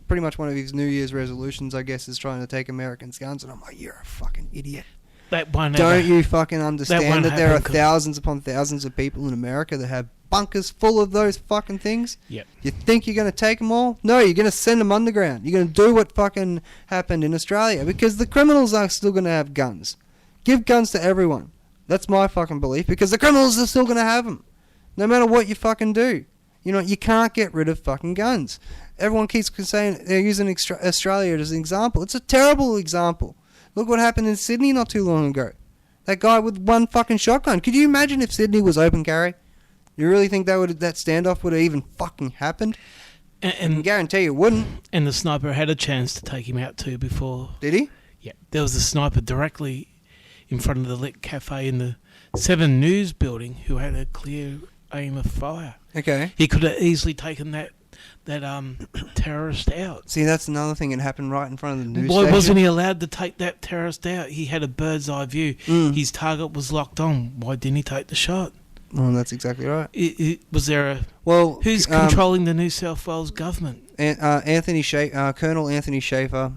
Speaker 1: Pretty much one of his New Year's resolutions, I guess, is trying to take Americans' guns. And I'm like, you're a fucking idiot. Don't you fucking understand that there are thousands upon thousands of people in America that have bunkers full of those fucking things? Yep. You think you're going to take them all? No, you're going to send them underground. You're going to do what fucking happened in Australia, because the criminals are still going to have guns. Give guns to everyone. That's my fucking belief, because the criminals are still going to have them, no matter what you fucking do. You can't get rid of fucking guns. Everyone keeps saying they're using Australia as an example. It's a terrible example. Look what happened in Sydney not too long ago. That guy with one fucking shotgun. Could you imagine if Sydney was open carry? You really think that standoff would have even fucking happened? And I guarantee it wouldn't.
Speaker 2: And the sniper had a chance to take him out too before.
Speaker 1: Did he?
Speaker 2: Yeah. There was a sniper directly in front of the Lit Cafe in the 7 News building who had a clear aim of fire.
Speaker 1: Okay.
Speaker 2: He could have easily taken that terrorist out.
Speaker 1: See, that's another thing that happened right in front of the news
Speaker 2: Why
Speaker 1: station.
Speaker 2: wasn't he allowed to take that terrorist out? He had a bird's eye view. His target was locked on. Why didn't he take the shot?
Speaker 1: Oh, that's exactly right.
Speaker 2: Was there a...
Speaker 1: Well,
Speaker 2: who's controlling the New South Wales government?
Speaker 1: Colonel Anthony Schaefer.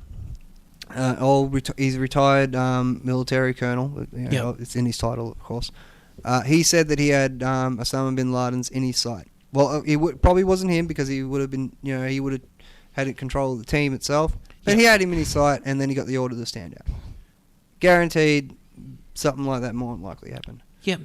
Speaker 1: He's a retired military colonel. It's in his title, of course. He said that he had Osama bin Laden's in his sight. Well, it probably wasn't him, because he would have been, he would have had control of the team itself. But he had him in his sight, and then he got the order to stand out. Guaranteed, something like that more than likely happened.
Speaker 2: Yep.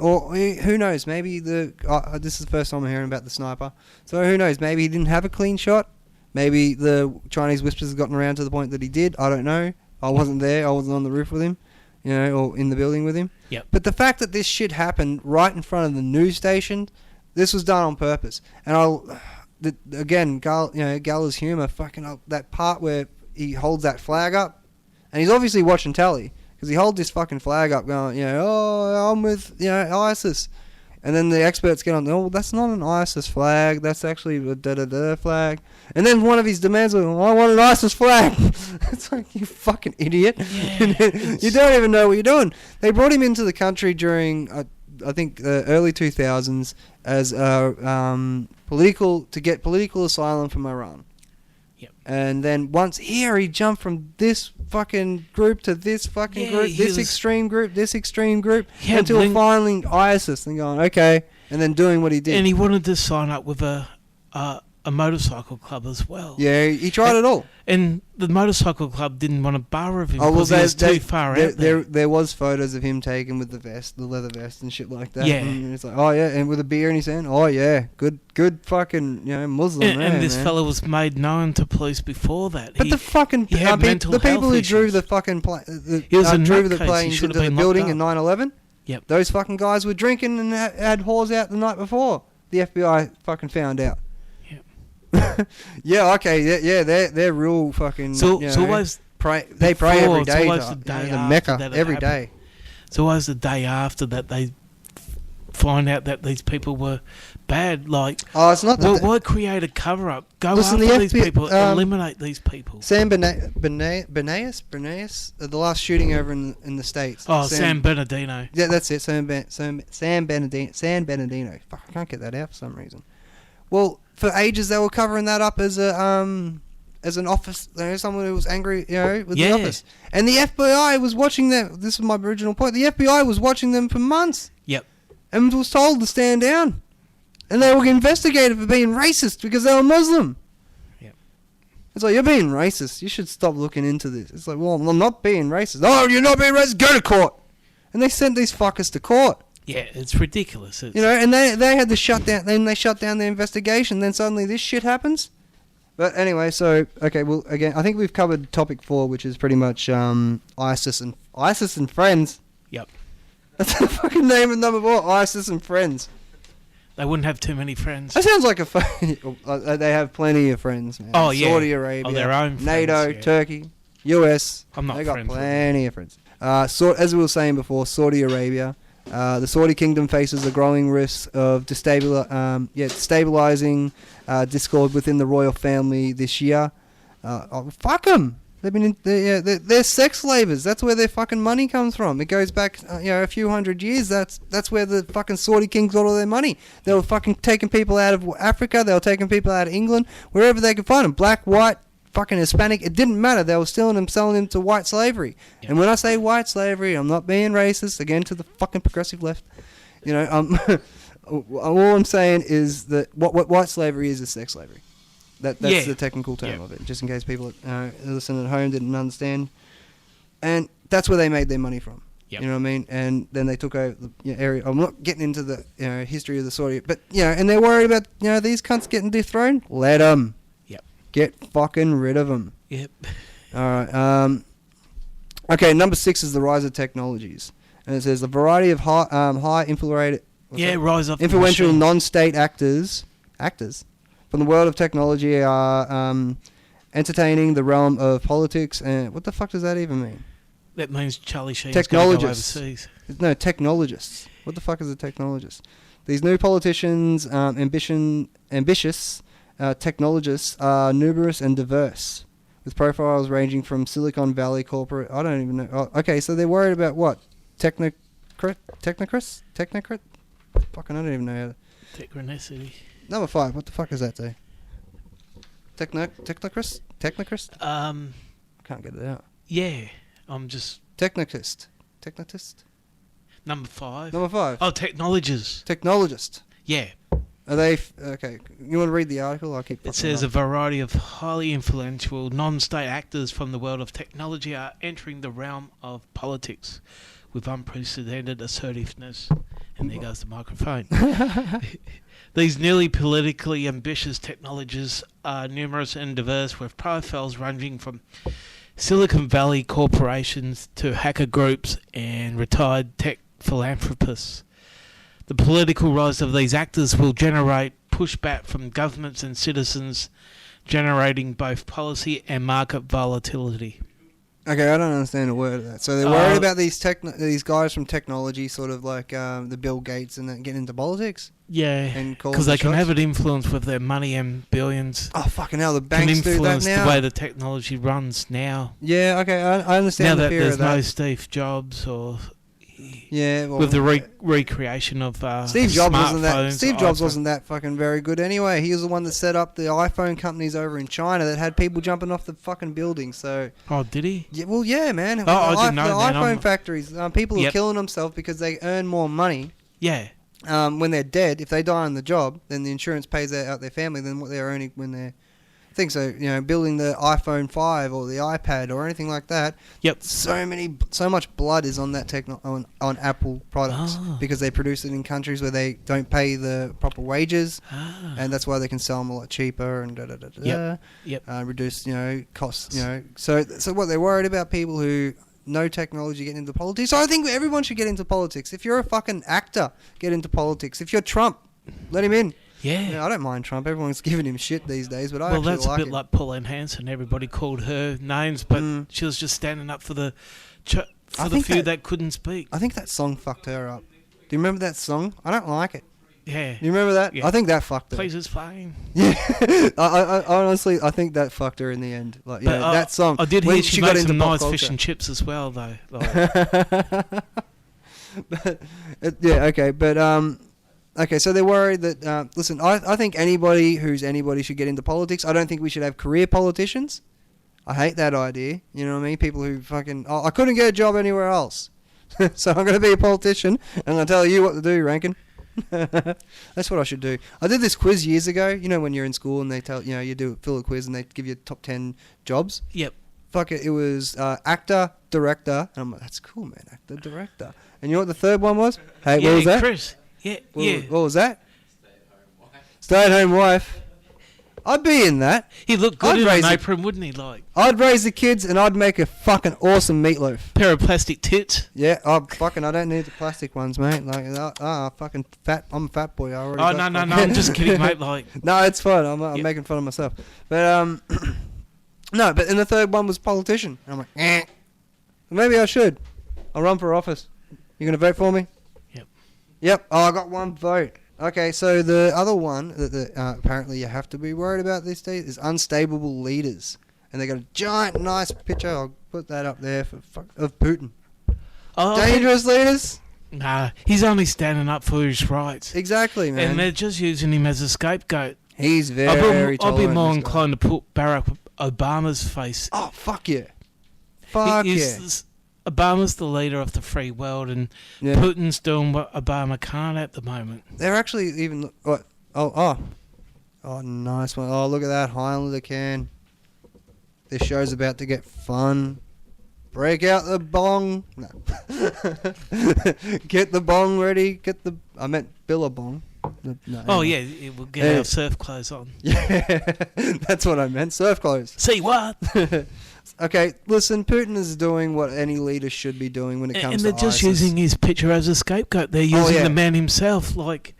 Speaker 1: Or who knows? Maybe this is the first time I'm hearing about the sniper. So who knows? Maybe he didn't have a clean shot. Maybe the Chinese whispers have gotten around to the point that he did. I don't know. I wasn't there. I wasn't on the roof with him, or in the building with him. Yep. But the fact that this shit happened right in front of the news station. This was done on purpose, and Gallagher's humour, fucking that part where he holds that flag up, and he's obviously watching telly, because he holds this fucking flag up, going, I'm with ISIS, And then the experts get on, oh, well, that's not an ISIS flag. That's actually a da-da-da flag. And then one of his demands was, I want an ISIS flag. It's like, you fucking idiot.
Speaker 2: Yeah,
Speaker 1: You don't even know what you're doing. They brought him into the country during, I think, the early 2000s as to get political asylum from Iran.
Speaker 2: Yep.
Speaker 1: And then once here, he jumped from this fucking group to this fucking group, this extreme group, until finally ISIS and going, okay, and then doing what he did.
Speaker 2: And he wanted to sign up with a motorcycle club as well.
Speaker 1: Yeah, he tried it all.
Speaker 2: And the motorcycle club didn't want to borough him because he was too far out there.
Speaker 1: There was photos of him taken with the leather vest and shit like that.
Speaker 2: Yeah.
Speaker 1: And it's like, oh yeah, and with a beer in his hand. Oh yeah, good fucking, Muslim.
Speaker 2: And this
Speaker 1: man.
Speaker 2: fella was made known to police before that.
Speaker 1: But the fucking
Speaker 2: he had mental
Speaker 1: the people
Speaker 2: health
Speaker 1: who drew
Speaker 2: issues.
Speaker 1: the fucking
Speaker 2: He was a
Speaker 1: drew the
Speaker 2: nutcase. He
Speaker 1: planes
Speaker 2: should
Speaker 1: into
Speaker 2: have
Speaker 1: the
Speaker 2: been
Speaker 1: building
Speaker 2: locked
Speaker 1: in
Speaker 2: up.
Speaker 1: 9/11.
Speaker 2: Yep.
Speaker 1: Those fucking guys were drinking and had whores out the night before. The FBI fucking found out. Yeah, okay, yeah, they're real fucking.
Speaker 2: So it's always
Speaker 1: they pray every day
Speaker 2: always
Speaker 1: to
Speaker 2: the day
Speaker 1: the
Speaker 2: after
Speaker 1: Mecca
Speaker 2: that it
Speaker 1: every
Speaker 2: happened.
Speaker 1: day.
Speaker 2: It's always the day after that they find out that these people were bad. Like,
Speaker 1: Oh, it's not that.
Speaker 2: why create a cover up? Go
Speaker 1: Listen,
Speaker 2: after
Speaker 1: the
Speaker 2: these
Speaker 1: FBI
Speaker 2: people, eliminate these people.
Speaker 1: Sam Benaeus, the last shooting over in the States.
Speaker 2: Oh, Sam Bernardino.
Speaker 1: Yeah, that's it. Sam Bernardino. Fuck, I can't get that out for some reason. Well, for ages they were covering that up as an office, someone who was angry, with the office. And the FBI was watching them. This is my original point. The FBI was watching them for months.
Speaker 2: Yep.
Speaker 1: And was told to stand down. And they were investigated for being racist because they were Muslim.
Speaker 2: Yep.
Speaker 1: It's like, you're being racist. You should stop looking into this. It's like, well, I'm not being racist. Oh, you're not being racist? Go to court. And they sent these fuckers to court.
Speaker 2: Yeah, it's ridiculous.
Speaker 1: And they had to shut down. Then they shut down the investigation. Then suddenly this shit happens. But anyway, so okay. Well, again, I think we've covered topic 4, which is pretty much ISIS and friends.
Speaker 2: Yep.
Speaker 1: That's the fucking name of number 4. ISIS and friends.
Speaker 2: They wouldn't have too many friends.
Speaker 1: That sounds like they have plenty of friends, man.
Speaker 2: Oh, yeah.
Speaker 1: Saudi Arabia,
Speaker 2: Their own friends,
Speaker 1: NATO,
Speaker 2: yeah.
Speaker 1: Turkey, US.
Speaker 2: I'm not
Speaker 1: They got
Speaker 2: friends with
Speaker 1: plenty of friends. So as we were saying before, Saudi Arabia. The Saudi kingdom faces a growing risk of destabilizing discord within the royal family this year. Fuck them. They're sex slavers. That's where their fucking money comes from. It goes back, a few hundred years. That's where the fucking Saudi kings got all their money. They were fucking taking people out of Africa. They were taking people out of England, wherever they could find them. Black, white, fucking Hispanic. It didn't matter. They were stealing them, selling them to white slavery. Yeah. And when I say white slavery, I'm not being racist. Again, to the fucking progressive left. All I'm saying is that what white slavery is sex slavery. That's the technical term of it, just in case people listening at home didn't understand. And that's where they made their money from. Yep. You know what I mean? And then they took over the area. I'm not getting into the history of the Saudi, but and they're worried about these cunts getting dethroned. Let them.
Speaker 2: Yep.
Speaker 1: Get fucking rid of them.
Speaker 2: Yep.
Speaker 1: All right. Okay. Number 6 is the rise of technologies, and it says a variety of high influential non-state actors from the world of technology are entertaining the realm of politics. And what the fuck does that even mean?
Speaker 2: That means Charlie Sheen's going to go overseas.
Speaker 1: No, technologists. What the fuck is a technologist? These new politicians, ambitious technologists are numerous and diverse, with profiles ranging from Silicon Valley corporate. I don't even know. Oh, okay, so they're worried about what? Technocrat? Fucking, I don't even know how to...
Speaker 2: Technicity.
Speaker 1: Number 5, what the fuck is that, Dave? Technocrat? Can't get it out.
Speaker 2: Yeah, I'm just...
Speaker 1: Technocist.
Speaker 2: Number 5.
Speaker 1: Number 5.
Speaker 2: Oh, technologist.
Speaker 1: Technologist.
Speaker 2: Yeah.
Speaker 1: Are they... Okay, you want to read the article? I'll keep...
Speaker 2: It says a variety of highly influential non-state actors from the world of technology are entering the realm of politics with unprecedented assertiveness. And there goes the microphone. These nearly politically ambitious technologists are numerous and diverse, with profiles ranging from Silicon Valley corporations to hacker groups and retired tech philanthropists. The political rise of these actors will generate pushback from governments and citizens, generating both policy and market volatility.
Speaker 1: Okay, I don't understand a word of that. So they're worried about these guys from technology, sort of like the Bill Gates and that, getting into politics.
Speaker 2: Yeah,
Speaker 1: and
Speaker 2: because they can have it influence with their money and billions.
Speaker 1: Oh fucking hell! The
Speaker 2: Can
Speaker 1: banks do that
Speaker 2: influence
Speaker 1: now.
Speaker 2: the way the technology runs now.
Speaker 1: Yeah, okay, I understand
Speaker 2: Now
Speaker 1: the
Speaker 2: that
Speaker 1: fear
Speaker 2: there's
Speaker 1: of that.
Speaker 2: no Steve Jobs or
Speaker 1: Yeah, well,
Speaker 2: with the recreation of
Speaker 1: Steve Jobs wasn't that.
Speaker 2: smartphones,
Speaker 1: Steve Jobs
Speaker 2: iPhone.
Speaker 1: wasn't that fucking very good anyway. He was the one that set up the iPhone companies over in China that had people jumping off the fucking building. So
Speaker 2: Oh, did he?
Speaker 1: yeah, well, yeah, man.
Speaker 2: Oh, I didn't know
Speaker 1: the
Speaker 2: that.
Speaker 1: iPhone factories, people are
Speaker 2: Yep.
Speaker 1: killing themselves because they earn more money.
Speaker 2: Yeah.
Speaker 1: When they're dead, if they die on the job, then the insurance pays out their family than what they're earning when they're. I think so. You know, building the iPhone 5 or the iPad or anything like that.
Speaker 2: Yep.
Speaker 1: So much blood is on that on Apple products because they produce it in countries where they don't pay the proper wages, and that's why they can sell them a lot cheaper and
Speaker 2: Yep.
Speaker 1: reduce costs. So what they're worried about people who. No technology getting into politics. So I think everyone should get into politics. If you're a fucking actor, get into politics. If you're Trump, let him in.
Speaker 2: Yeah.
Speaker 1: I don't mind Trump. Everyone's giving him shit these days, but I
Speaker 2: Well,
Speaker 1: actually
Speaker 2: that's
Speaker 1: like
Speaker 2: a bit
Speaker 1: it.
Speaker 2: like Pauline Hanson. Everybody called her names, but she was just standing up for the few that couldn't speak.
Speaker 1: I think that song fucked her up. Do you remember that song? I don't like it.
Speaker 2: Yeah.
Speaker 1: You remember that?
Speaker 2: Yeah.
Speaker 1: I think that fucked her.
Speaker 2: Please, it's fine.
Speaker 1: Yeah. I honestly, I think that fucked her in the end. Like,
Speaker 2: But
Speaker 1: that song.
Speaker 2: I did
Speaker 1: when
Speaker 2: hear she made some
Speaker 1: pop
Speaker 2: nice
Speaker 1: culture.
Speaker 2: fish and chips as well, though. Like,
Speaker 1: But, yeah, okay, but okay, so they're worried that listen, I think anybody who's anybody should get into politics. I don't think we should have career politicians. I hate that idea. You know what I mean? People who fucking I couldn't get a job anywhere else, so I'm going to be a politician and I'm going to tell you what to do, Rankin. That's what I should do. I did this quiz years ago. You know when you're in school and they tell you fill a quiz and they give you top 10 jobs.
Speaker 2: yep.
Speaker 1: Fuck it, it was actor, director, and I'm like, that's cool, man, actor, director. And you know what the third one was? Hey, what was that?
Speaker 2: Chris. Yeah,
Speaker 1: What was that? Stay-at-home wife. I'd be in that.
Speaker 2: He looked good
Speaker 1: I'd
Speaker 2: in
Speaker 1: raise
Speaker 2: an
Speaker 1: it.
Speaker 2: apron, wouldn't he? Like,
Speaker 1: I'd raise the kids and I'd make a fucking awesome meatloaf.
Speaker 2: pair of plastic tits.
Speaker 1: Yeah, I don't need the plastic ones, mate. Like, fucking fat. I'm a fat boy. I already
Speaker 2: Oh,
Speaker 1: got
Speaker 2: no, I'm just kidding, mate. Like,
Speaker 1: No, it's fine. I'm
Speaker 2: Yep.
Speaker 1: making fun of myself. But no. But then the third one was politician. And I'm like, maybe I should. I'll run for office. You gonna vote for me?
Speaker 2: Yep.
Speaker 1: Yep. Oh, I got one vote. Okay, so the other one that apparently you have to be worried about these days is unstable leaders, and they got a giant, nice picture. I'll put that up there of Putin.
Speaker 2: oh,
Speaker 1: Dangerous leaders.
Speaker 2: Nah, he's only standing up for his rights.
Speaker 1: Exactly, man.
Speaker 2: And they're just using him as a scapegoat.
Speaker 1: He's very
Speaker 2: I'll be
Speaker 1: tolerant,
Speaker 2: more
Speaker 1: this guy.
Speaker 2: inclined to put Barack Obama's face.
Speaker 1: Oh, fuck yeah. Fuck yeah.
Speaker 2: Obama's the leader of the free world, and
Speaker 1: Yeah.
Speaker 2: Putin's doing what Obama can't at the moment.
Speaker 1: They're actually even... What? Oh, nice one. Oh, look at that. Highlander can. This show's about to get fun. Break out the bong. No. Get the bong ready. I meant Billabong. No,
Speaker 2: Oh,
Speaker 1: anyway.
Speaker 2: yeah, we'll get
Speaker 1: Yeah.
Speaker 2: our surf clothes on.
Speaker 1: Yeah, that's what I meant. Surf clothes.
Speaker 2: See what?
Speaker 1: Okay, listen, Putin is doing what any leader should be doing when it comes
Speaker 2: And
Speaker 1: to
Speaker 2: they're just
Speaker 1: ISIS.
Speaker 2: using his picture as a scapegoat. They're using
Speaker 1: yeah.
Speaker 2: the man himself. Like,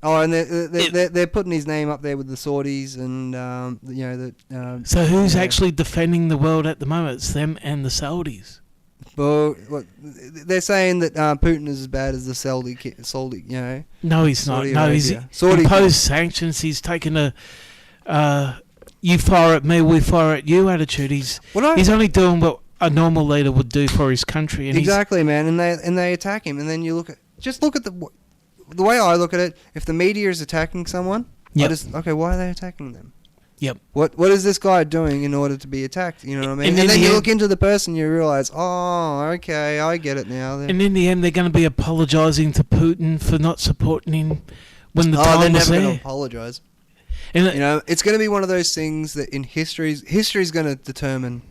Speaker 1: Oh, and they're putting his name up there with the Saudis and
Speaker 2: so who's
Speaker 1: yeah.
Speaker 2: actually defending the world at the moment? It's them and the Saudis.
Speaker 1: Well, they're saying that Putin is as bad as the Saudi,
Speaker 2: No, he's not.
Speaker 1: Saudi
Speaker 2: No, he's
Speaker 1: Arabia. Saudi-
Speaker 2: imposed sanctions. He's taken a you fire at me, we fire at you attitude. He's only doing what a normal leader would do for his country. And
Speaker 1: exactly, man. And they attack him, and then you look at the way I look at it. If the media is attacking someone,
Speaker 2: Yep.
Speaker 1: why are they attacking them?
Speaker 2: Yep.
Speaker 1: What is this guy doing in order to be attacked? You know what I mean?
Speaker 2: And
Speaker 1: And
Speaker 2: in
Speaker 1: then
Speaker 2: the
Speaker 1: you
Speaker 2: end-
Speaker 1: look into the person, you realize, oh, okay, I get it now.
Speaker 2: And in the end, they're going to be apologising to Putin for not supporting him when the
Speaker 1: they're
Speaker 2: time was
Speaker 1: never going to
Speaker 2: there.
Speaker 1: apologize.
Speaker 2: And
Speaker 1: You know, it's going to be one of those things that in history's going to determine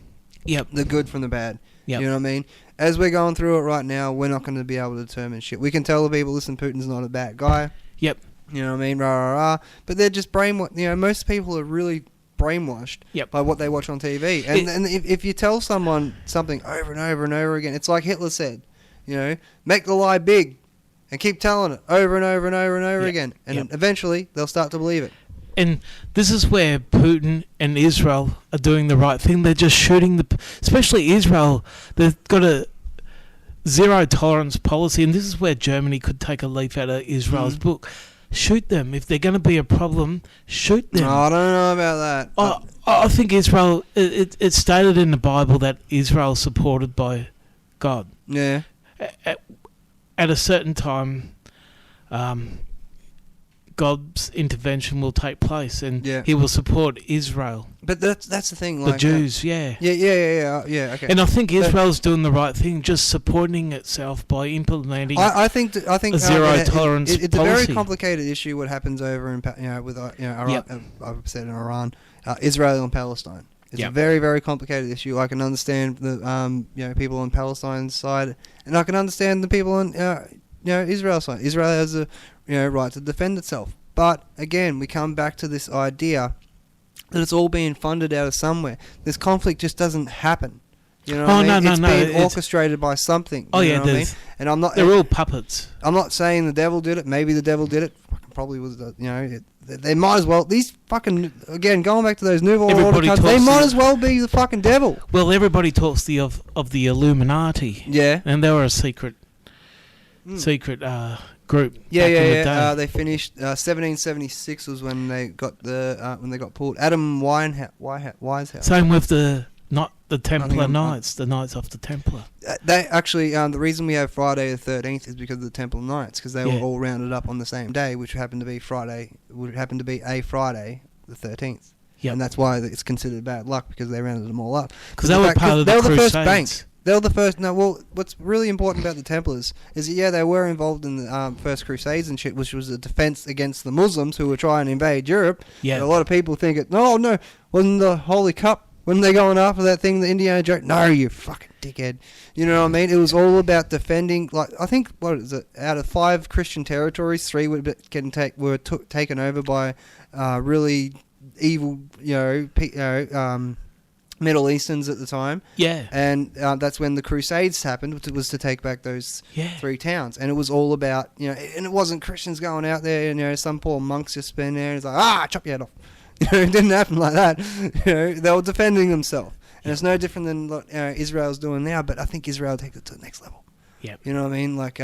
Speaker 2: yep.
Speaker 1: the good from the bad.
Speaker 2: Yep.
Speaker 1: You know what I mean? As we're going through it right now, we're not going to be able to determine shit. We can tell the people, listen, Putin's not a bad guy.
Speaker 2: Yep.
Speaker 1: You know what I mean? Rah, rah, rah. But they're just brainwashed. You know, most people are really brainwashed
Speaker 2: Yep.
Speaker 1: by what they watch on TV. And if you tell someone something over and over and over again, it's like Hitler said, you know, make the lie big and keep telling it over and over and over and over
Speaker 2: Yep.
Speaker 1: again. And
Speaker 2: Yep.
Speaker 1: eventually they'll start to believe it.
Speaker 2: And this is where Putin and Israel are doing the right thing. They're just shooting especially Israel. They've got a zero tolerance policy, and this is where Germany could take a leaf out of Israel's book. Shoot them. If they're going to be a problem, shoot them.
Speaker 1: No, I don't know about that.
Speaker 2: I think Israel, it's stated in the Bible that Israel is supported by God.
Speaker 1: Yeah.
Speaker 2: At a certain time, God's intervention will take place, and He will support Israel.
Speaker 1: But that's the thing.
Speaker 2: The
Speaker 1: Like,
Speaker 2: Jews, yeah.
Speaker 1: Yeah. Okay.
Speaker 2: And I think Israel's doing the right thing, just supporting itself by implementing.
Speaker 1: I think
Speaker 2: a zero tolerance
Speaker 1: it's
Speaker 2: policy.
Speaker 1: a very complicated issue. What happens over in with Iran?
Speaker 2: Yep.
Speaker 1: I've said in Iran, Israel and Palestine. It's a very, very complicated issue. I can understand the people on Palestine's side, and I can understand the people on Israel's side. Israel has a right to defend itself. But again, we come back to this idea that it's all being funded out of somewhere. This conflict just doesn't happen. You know what I mean? It's being orchestrated by something.
Speaker 2: Oh, yeah,
Speaker 1: know what I mean? And I'm not.
Speaker 2: They're all puppets.
Speaker 1: I'm not saying the devil did it. Maybe the devil did it. Probably was. They might as well. These fucking going back to those Nouveau Order countries. They might as well be the fucking devil.
Speaker 2: Well, everybody talks of the Illuminati.
Speaker 1: Yeah.
Speaker 2: And they were a secret group. Yeah.
Speaker 1: They finished 1776 was when they got pulled. Adam Wisehouse.
Speaker 2: Same with the Templar Knights, the Knights of the Templar.
Speaker 1: They actually the reason we have Friday the 13th is because of the Templar Knights, because they were all rounded up on the same day, which happened to be a Friday the 13th. Yep. And that's why it's considered bad luck, because they rounded them all up.
Speaker 2: Because they were part of the Crusades.
Speaker 1: First bank. They were the first. No, well, what's really important about the Templars is that they were involved in the first Crusades and shit, which was a defense against the Muslims who were trying to invade Europe. Yeah. A lot of people think no, wasn't the Holy Cup when they going after that thing, the Indiana Jones? No, you fucking dickhead. You know what I mean? It was all about defending. Like, I think out of 5 Christian territories, 3 were taken over by really evil, Middle Easterns at the time. Yeah. And that's when the Crusades happened, which was to take back those 3 towns. And it was all about, and it wasn't Christians going out there and, some poor monks just been there and it's like, chop your head off. It didn't happen like that. They were defending themselves. And it's no different than what Israel's doing now, but I think Israel takes it to the next level. Yeah. You know what I mean? Like,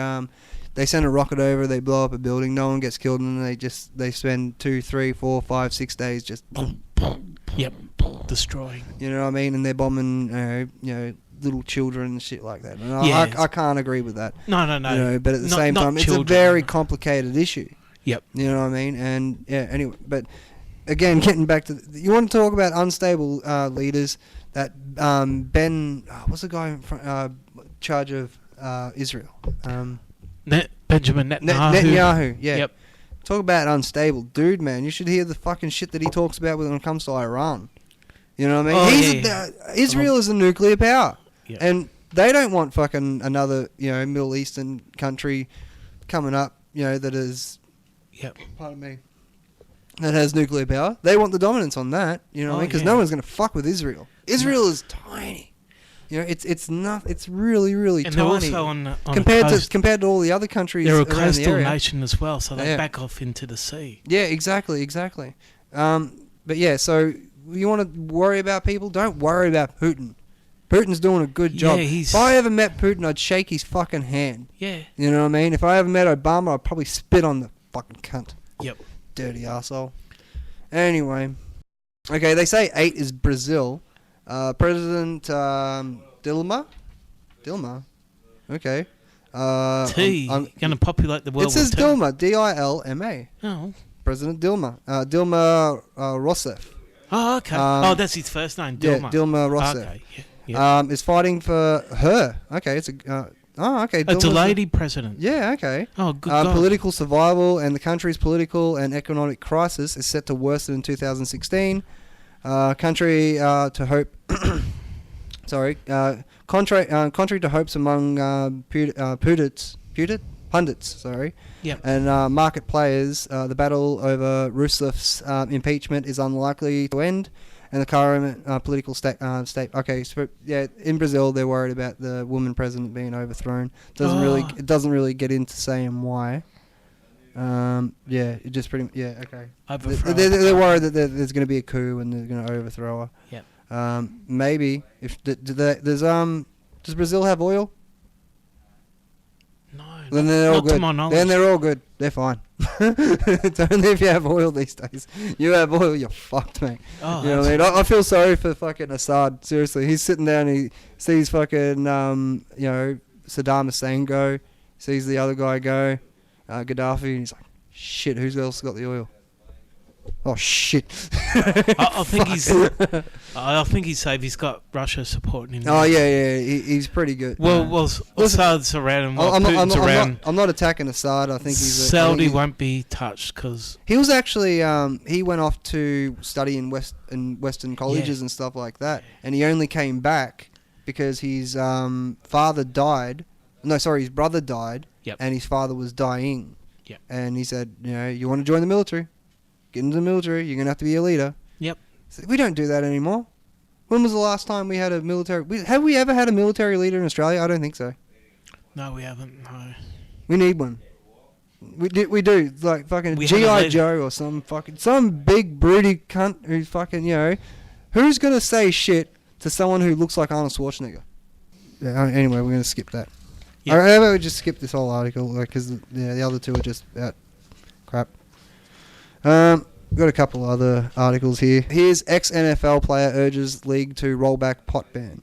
Speaker 1: they send a rocket over, they blow up a building, no one gets killed, and they spend 2, 3, 4, 5, 6 days just
Speaker 2: destroying.
Speaker 1: You know what I mean? And they're bombing, little children and shit like that. And I can't agree with that.
Speaker 2: No.
Speaker 1: But at the same time, it's a very complicated issue. Yep. You know what I mean? And anyway, but again, getting back to you want to talk about unstable leaders. That what's the guy in charge of Israel?
Speaker 2: Benjamin Netanyahu.
Speaker 1: Netanyahu. Yeah. Yep. Talk about unstable dude, man. You should hear the fucking shit that he talks about when it comes to Iran. You know what I mean? Israel is a nuclear power, and they don't want fucking another Middle Eastern country coming up. That is. Yep. Pardon me. That has nuclear power. They want the dominance on that. You know what I mean? Because no one's gonna fuck with Israel. Israel is tiny. It's not. It's really, really
Speaker 2: and
Speaker 1: tiny.
Speaker 2: They're also on
Speaker 1: compared to all the other countries.
Speaker 2: They're a
Speaker 1: around
Speaker 2: coastal
Speaker 1: the area.
Speaker 2: nation as well, so they back off into the sea.
Speaker 1: Yeah, exactly. But yeah, so you want to worry about people? Don't worry about Putin. Putin's doing a good job. Yeah, if I ever met Putin, I'd shake his fucking hand. Yeah. You know what I mean? If I ever met Obama, I'd probably spit on the fucking cunt. Yep. Dirty asshole. Anyway. Okay, they say 8 is Brazil. President Dilma? Okay.
Speaker 2: I'm going to populate the world.
Speaker 1: It says Dilma. Dilma.
Speaker 2: Oh.
Speaker 1: President Dilma. Dilma Rousseff.
Speaker 2: Oh, okay. That's his first name, Dilma.
Speaker 1: Yeah, Dilma Rousseff. Okay.
Speaker 2: Yeah.
Speaker 1: Is fighting for her. Okay, it's a... okay.
Speaker 2: It's a lady president.
Speaker 1: Yeah, okay.
Speaker 2: Oh, good God.
Speaker 1: Political survival and the country's political and economic crisis is set to worsen in 2016. Contrary to hope... sorry. Contrary to hopes among pundits, sorry.
Speaker 2: Yep.
Speaker 1: And market players, the battle over Rousseff's impeachment is unlikely to end. And the current political state. Okay, so in Brazil they're worried about the woman president being overthrown. It doesn't really get into saying why. Yeah, it just pretty. Yeah, okay.
Speaker 2: Overthrow.
Speaker 1: They're worried that there's going to be a coup and they're going to overthrow her.
Speaker 2: Yep.
Speaker 1: Maybe if does Brazil have oil?
Speaker 2: No.
Speaker 1: Then they're all
Speaker 2: not to
Speaker 1: good.
Speaker 2: my knowledge.
Speaker 1: Then they're all good. They're fine. It's only if you have oil these days. You have oil, you're fucked, mate.
Speaker 2: Oh,
Speaker 1: You know what I mean? I feel sorry for fucking Assad. Seriously, he's sitting down. And he sees fucking Saddam Hussein go. Sees the other guy go, Gaddafi, and he's like, "Shit, who's else got the oil?" Oh shit!
Speaker 2: I think I think he's safe. He's got Russia supporting him.
Speaker 1: Oh yeah, he's pretty good.
Speaker 2: Well, Assad's around him.
Speaker 1: I'm not attacking Assad. I think
Speaker 2: Saudi won't be touched because
Speaker 1: he was actually he went off to study in Western colleges and stuff like that, and he only came back because his father died. No, sorry, his brother died, and his father was dying.
Speaker 2: Yep.
Speaker 1: And he said, you want to join the military? Get into the military. You're gonna have to be a leader.
Speaker 2: Yep.
Speaker 1: So we don't do that anymore. When was the last time we had a military? Have we ever had a military leader in Australia? I don't think so.
Speaker 2: No, we haven't. No.
Speaker 1: We need one. We do like fucking G.I. Joe or some big broody cunt who's fucking who's gonna say shit to someone who looks like Arnold Schwarzenegger? Yeah, anyway, we're gonna skip that.
Speaker 2: Yep.
Speaker 1: How about we just skip this whole article because the other two are just about crap. We've got a couple other articles here. Here's ex-NFL player urges league to roll back pot ban.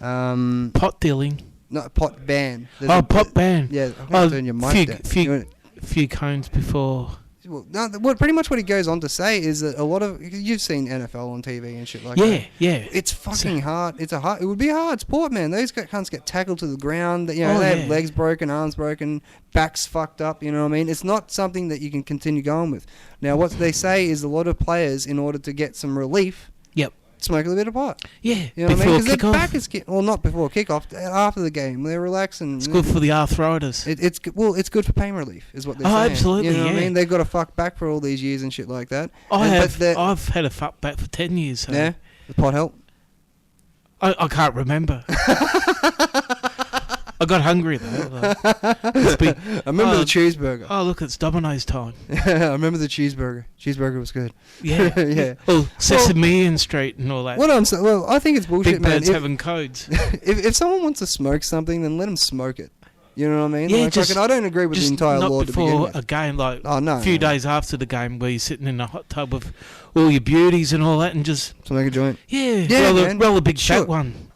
Speaker 2: Pot dealing.
Speaker 1: No, pot ban.
Speaker 2: Pot ban.
Speaker 1: Yeah, I'm going to turn your mic down.
Speaker 2: Few cones before.
Speaker 1: Well, no, pretty much what he goes on to say is that a lot of you've seen NFL on TV and shit like that.
Speaker 2: Yeah.
Speaker 1: It's fucking hard. It would be a hard sport, man. Those cunts get tackled to the ground. They have legs broken, arms broken, backs fucked up. You know what I mean? It's not something that you can continue going with. Now, what they say is a lot of players, in order to get some relief, smoke a little bit of pot.
Speaker 2: Yeah,
Speaker 1: you know what I mean? Because their back is not before kickoff, after the game. They're relaxing.
Speaker 2: It's good for the arthritis.
Speaker 1: It's good for pain relief, is what they're saying.
Speaker 2: Oh, absolutely.
Speaker 1: You know what I mean? They've got a fuck back for all these years and shit like that.
Speaker 2: I've had a fuck back for 10 years. So.
Speaker 1: Yeah, the pot help.
Speaker 2: I can't remember. I got hungry though.
Speaker 1: I remember the cheeseburger.
Speaker 2: Oh, look, it's Domino's time.
Speaker 1: I remember the cheeseburger. Cheeseburger was good.
Speaker 2: Yeah.
Speaker 1: Yeah.
Speaker 2: Oh, Sesame Street and all that.
Speaker 1: I think it's bullshit,
Speaker 2: Big
Speaker 1: man.
Speaker 2: Bird's having codes.
Speaker 1: If someone wants to smoke something, then let them smoke it. You know what I mean?
Speaker 2: Yeah,
Speaker 1: I don't agree with the entire law to begin with.
Speaker 2: Not before a game, a few days after the game, where you're sitting in a hot tub with all your beauties and all that, and just
Speaker 1: smoke a joint.
Speaker 2: Yeah, roll a big fat one.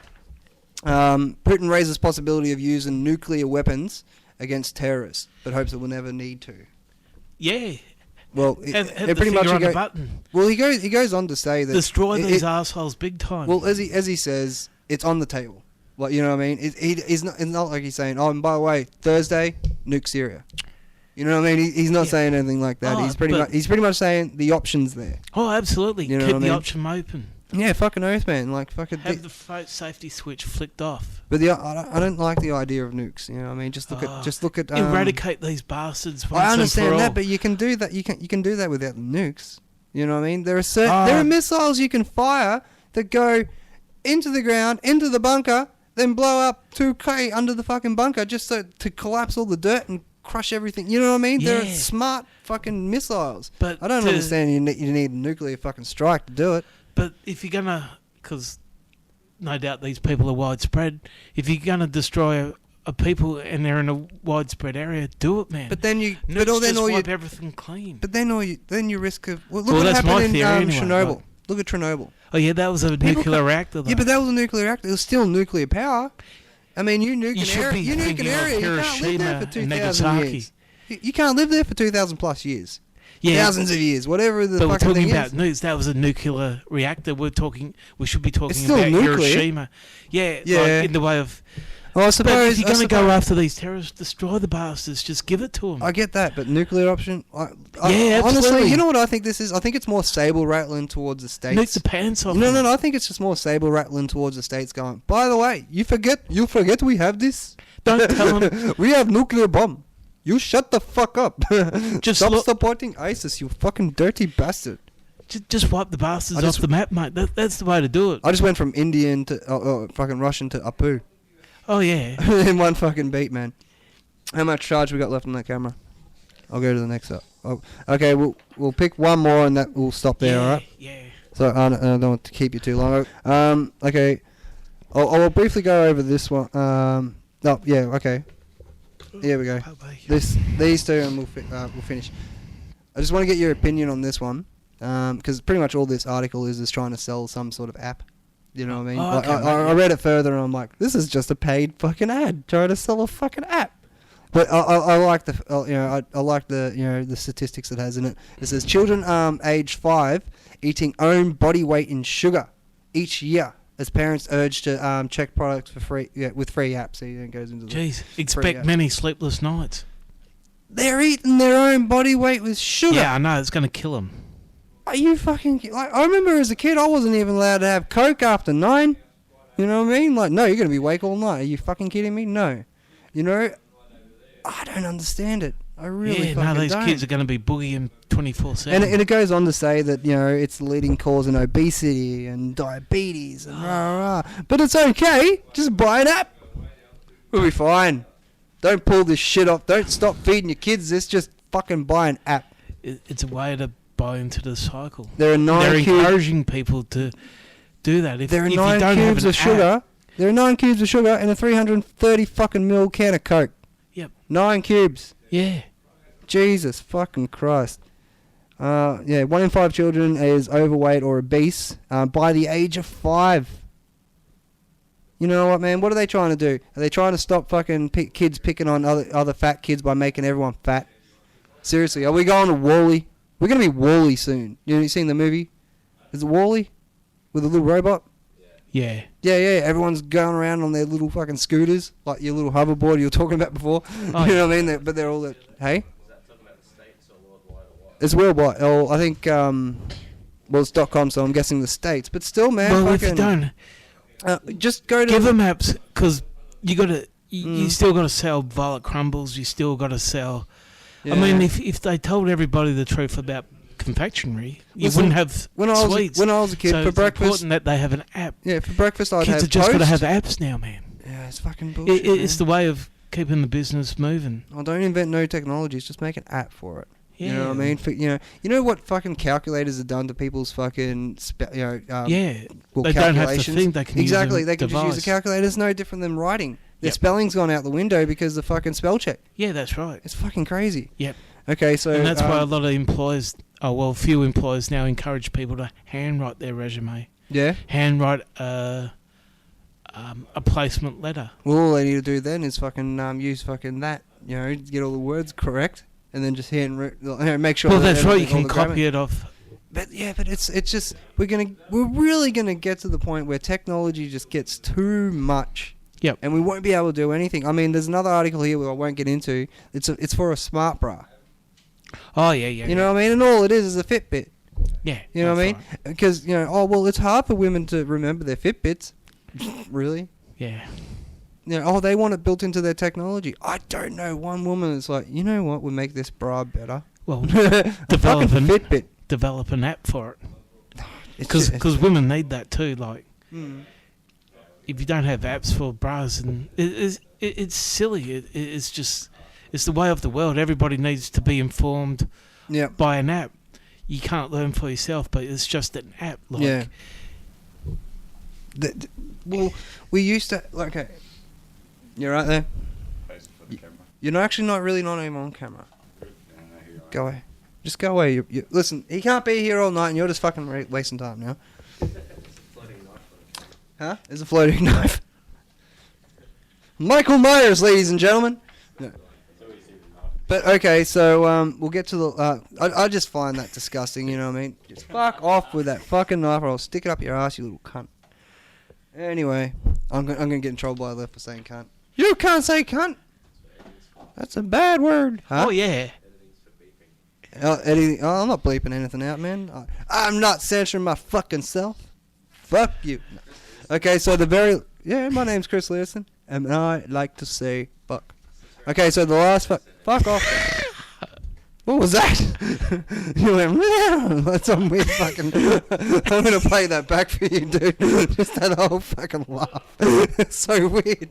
Speaker 1: Putin raises possibility of using nuclear weapons against terrorists, but hopes it will never need to.
Speaker 2: Yeah.
Speaker 1: Well,
Speaker 2: have pretty much on the button.
Speaker 1: Well, he goes on to say that
Speaker 2: destroy these assholes big time.
Speaker 1: Well, as he says, it's on the table. Like, you know what I mean? It's not like he's saying, oh, and by the way, Thursday, nuke Syria. You know what I mean? He's not saying anything like that. He's pretty much saying the option's there.
Speaker 2: Oh, absolutely.
Speaker 1: You know
Speaker 2: Keep the option open.
Speaker 1: Yeah, fucking oath, man. Like, fucking
Speaker 2: have the safety switch flicked off.
Speaker 1: But I don't like the idea of nukes. You know what I mean? Just look at
Speaker 2: eradicate these bastards. Once
Speaker 1: I understand
Speaker 2: and for
Speaker 1: that,
Speaker 2: all.
Speaker 1: but you can do that. You can do that without the nukes. You know what I mean? There are missiles you can fire that go into the ground, into the bunker, then blow up 2K under the fucking bunker just to collapse all the dirt and crush everything. You know what I mean?
Speaker 2: Yeah.
Speaker 1: They're smart fucking missiles.
Speaker 2: But
Speaker 1: I don't understand you need a nuclear fucking strike to do it.
Speaker 2: But if you're gonna, because no doubt these people are widespread, if you're gonna destroy a people and they're in a widespread area, do it, man.
Speaker 1: But then
Speaker 2: wipe everything clean.
Speaker 1: But then you risk of look
Speaker 2: what
Speaker 1: what happened in
Speaker 2: anyway,
Speaker 1: Chernobyl.
Speaker 2: right?
Speaker 1: Look at Chernobyl.
Speaker 2: Oh yeah, that was a nuclear reactor. Though.
Speaker 1: Yeah, but that was a nuclear reactor. It was still nuclear power. I mean, you nuke an area. You can't live there for 2,000 years. You can't live there for 2,000 plus years. Yeah. Thousands of years, whatever the fucking thing is.
Speaker 2: But we're talking about nukes. That was a nuclear reactor. We should be talking
Speaker 1: about nuclear.
Speaker 2: Hiroshima. Yeah. Like in the way of.
Speaker 1: Well, I suppose
Speaker 2: but if you're going to go after these terrorists, destroy the bastards. Just give it to them.
Speaker 1: I get that, but nuclear option.
Speaker 2: Absolutely.
Speaker 1: Honestly, you know what I think this is? I think it's more saber rattling towards the states.
Speaker 2: Nuke the pants off.
Speaker 1: No. I think it's just more saber rattling towards the states. Going. By the way, you forget we have this.
Speaker 2: Don't tell them.
Speaker 1: We have nuclear bomb. You shut the fuck up.
Speaker 2: Just
Speaker 1: stop supporting ISIS, you fucking dirty bastard.
Speaker 2: Just wipe the bastards off the map, mate. That's the way to do it.
Speaker 1: I just went from Indian to fucking Russian to Apu.
Speaker 2: Oh, yeah.
Speaker 1: In one fucking beat, man. How much charge we got left on that camera? I'll go to the next up. Oh, okay, we'll pick one more and that we'll stop there. All right.
Speaker 2: Yeah.
Speaker 1: So I don't want to keep you too long. Okay. I'll briefly go over this one. Oh yeah. Okay. Here we go. These two, and we'll finish. I just want to get your opinion on this one, because pretty much all this article is trying to sell some sort of app. You know what I mean?
Speaker 2: Oh, okay,
Speaker 1: I read it further, and I'm like, this is just a paid fucking ad trying to sell a fucking app. But I like the I like the the statistics it has in it. It says children aged 5 eating own body weight in sugar each year, as parents urge to check products for free with free apps. So it goes into
Speaker 2: Jeez, expect many sleepless nights.
Speaker 1: They're eating their own body weight with sugar.
Speaker 2: Yeah, I know, it's going to kill them.
Speaker 1: Are you fucking... Like, I remember as a kid, I wasn't even allowed to have Coke after 9. You know what I mean? Like, no, you're going to be awake all night. Are you fucking kidding me? No. You know, I don't understand it. I really fucking
Speaker 2: these
Speaker 1: don't.
Speaker 2: kids are going to be boogieing 24/7.
Speaker 1: And it goes on to say that, it's the leading cause in obesity and diabetes and rah. But it's okay. Just buy an app. We'll be fine. Don't pull this shit off. Don't stop feeding your kids this. Just fucking buy an app.
Speaker 2: It's a way to buy into the cycle.
Speaker 1: There are
Speaker 2: They're encouraging people to do that. If,
Speaker 1: there are
Speaker 2: if
Speaker 1: 9
Speaker 2: you don't
Speaker 1: cubes
Speaker 2: have
Speaker 1: of sugar.
Speaker 2: app,
Speaker 1: There are 9 cubes of sugar in a 330 fucking ml can of Coke.
Speaker 2: Yep.
Speaker 1: 9 cubes.
Speaker 2: Yeah.
Speaker 1: Jesus fucking Christ. 1 in 5 children is overweight or obese by the age of 5. You know what, man? What are they trying to do? Are they trying to stop fucking kids picking on other fat kids by making everyone fat? Seriously, are we going to Wall-E? We're going to be Wall-E soon. You seen the movie? Is it Wall-E? With a little robot?
Speaker 2: Yeah.
Speaker 1: Yeah. Everyone's going around on their little fucking scooters, like your little hoverboard you were talking about before.
Speaker 2: Oh,
Speaker 1: you know what I mean? But they're all... Hey?
Speaker 5: Was that talking about the States or worldwide or what?
Speaker 1: It's worldwide. Oh, I think... well, it's .com, so I'm guessing the States. But still, man,
Speaker 2: Well,
Speaker 1: fucking...
Speaker 2: if you don't,
Speaker 1: just go to...
Speaker 2: give them apps, because you got to... You still got to sell Violet Crumbles. You still got to sell...
Speaker 1: Yeah.
Speaker 2: I mean, if they told everybody the truth about confectionery, you
Speaker 1: Listen,
Speaker 2: wouldn't have
Speaker 1: when I was a kid,
Speaker 2: so
Speaker 1: for
Speaker 2: it's
Speaker 1: breakfast...
Speaker 2: important that they have an app.
Speaker 1: Yeah, for breakfast I'd
Speaker 2: Kids
Speaker 1: have
Speaker 2: have just got to
Speaker 1: toast.
Speaker 2: have apps now, man.
Speaker 1: Yeah, it's fucking bullshit,
Speaker 2: It's
Speaker 1: man.
Speaker 2: the way of keeping the business moving.
Speaker 1: Oh, don't invent no technologies. Just make an app for it.
Speaker 2: Yeah.
Speaker 1: You know what I mean? You know what fucking calculators are done to people's fucking
Speaker 2: Yeah.
Speaker 1: well,
Speaker 2: They don't have to
Speaker 1: calculations.
Speaker 2: think. They can
Speaker 1: Exactly.
Speaker 2: use a
Speaker 1: They can just use a
Speaker 2: device.
Speaker 1: calculator. It's no different than writing. Their
Speaker 2: Yep.
Speaker 1: spelling's gone out the window because of fucking spell check.
Speaker 2: Yeah, that's right.
Speaker 1: It's fucking crazy.
Speaker 2: Yep.
Speaker 1: Okay, so
Speaker 2: And that's why a lot of employers, few employers now encourage people to handwrite their resume.
Speaker 1: yeah.
Speaker 2: Handwrite a placement letter.
Speaker 1: Well, all they need to do then is fucking use fucking that. Get all the words correct, and then just make sure.
Speaker 2: Well,
Speaker 1: that
Speaker 2: that's right. You
Speaker 1: everything- all
Speaker 2: can
Speaker 1: the grammar-
Speaker 2: copy it off.
Speaker 1: But it's just we're really gonna get to the point where technology just gets too much.
Speaker 2: Yep.
Speaker 1: And we won't be able to do anything. I mean, there's another article here where I won't get into. It's for a smart bra.
Speaker 2: Oh yeah, yeah.
Speaker 1: You know what I mean? And all it is a Fitbit.
Speaker 2: Yeah.
Speaker 1: You know what I
Speaker 2: that's
Speaker 1: mean?
Speaker 2: right.
Speaker 1: Because it's hard for women to remember their Fitbits. Really?
Speaker 2: Yeah.
Speaker 1: They want it built into their technology. I don't know one woman that's like, you know what would make this bra better?
Speaker 2: Well,
Speaker 1: A
Speaker 2: develop
Speaker 1: fucking Fitbit.
Speaker 2: develop an app for it.
Speaker 1: It's just-
Speaker 2: Because women need that too. Like,
Speaker 1: Mm.
Speaker 2: if you don't have apps for bras, and it's silly. It's just it's the way of the world. Everybody needs to be informed
Speaker 1: Yeah.
Speaker 2: by an app. You can't learn for yourself, but it's just an app. Like,
Speaker 1: Yeah. Well, we used to... Okay. You're right there.
Speaker 5: Face for the camera.
Speaker 1: You're actually not even on camera.
Speaker 5: Yeah, I know who you are.
Speaker 1: Go away. Just go away. Listen, he can't be here all night and you're just fucking wasting time now.
Speaker 5: Floating knife.
Speaker 1: Huh? There's a floating knife. Michael Myers, ladies and gentlemen. No. But okay, so we'll get to the... I just find that disgusting, you know what I mean? Just fuck off with that fucking knife or I'll stick it up your ass, you little cunt. Anyway, I'm gonna get in trouble by Left for saying cunt. You can't say cunt! That's a bad word. Huh?
Speaker 2: Oh yeah.
Speaker 1: Eddie, I'm not bleeping anything out, man. I'm not censoring my fucking self. Fuck you. No. Okay, so my name's Chris Learson, and I like to say fuck. Okay, so the last fuck off. What was that? You went, meow. That's some weird fucking... I'm going to play that back for you, dude. Just that whole fucking laugh. It's so weird.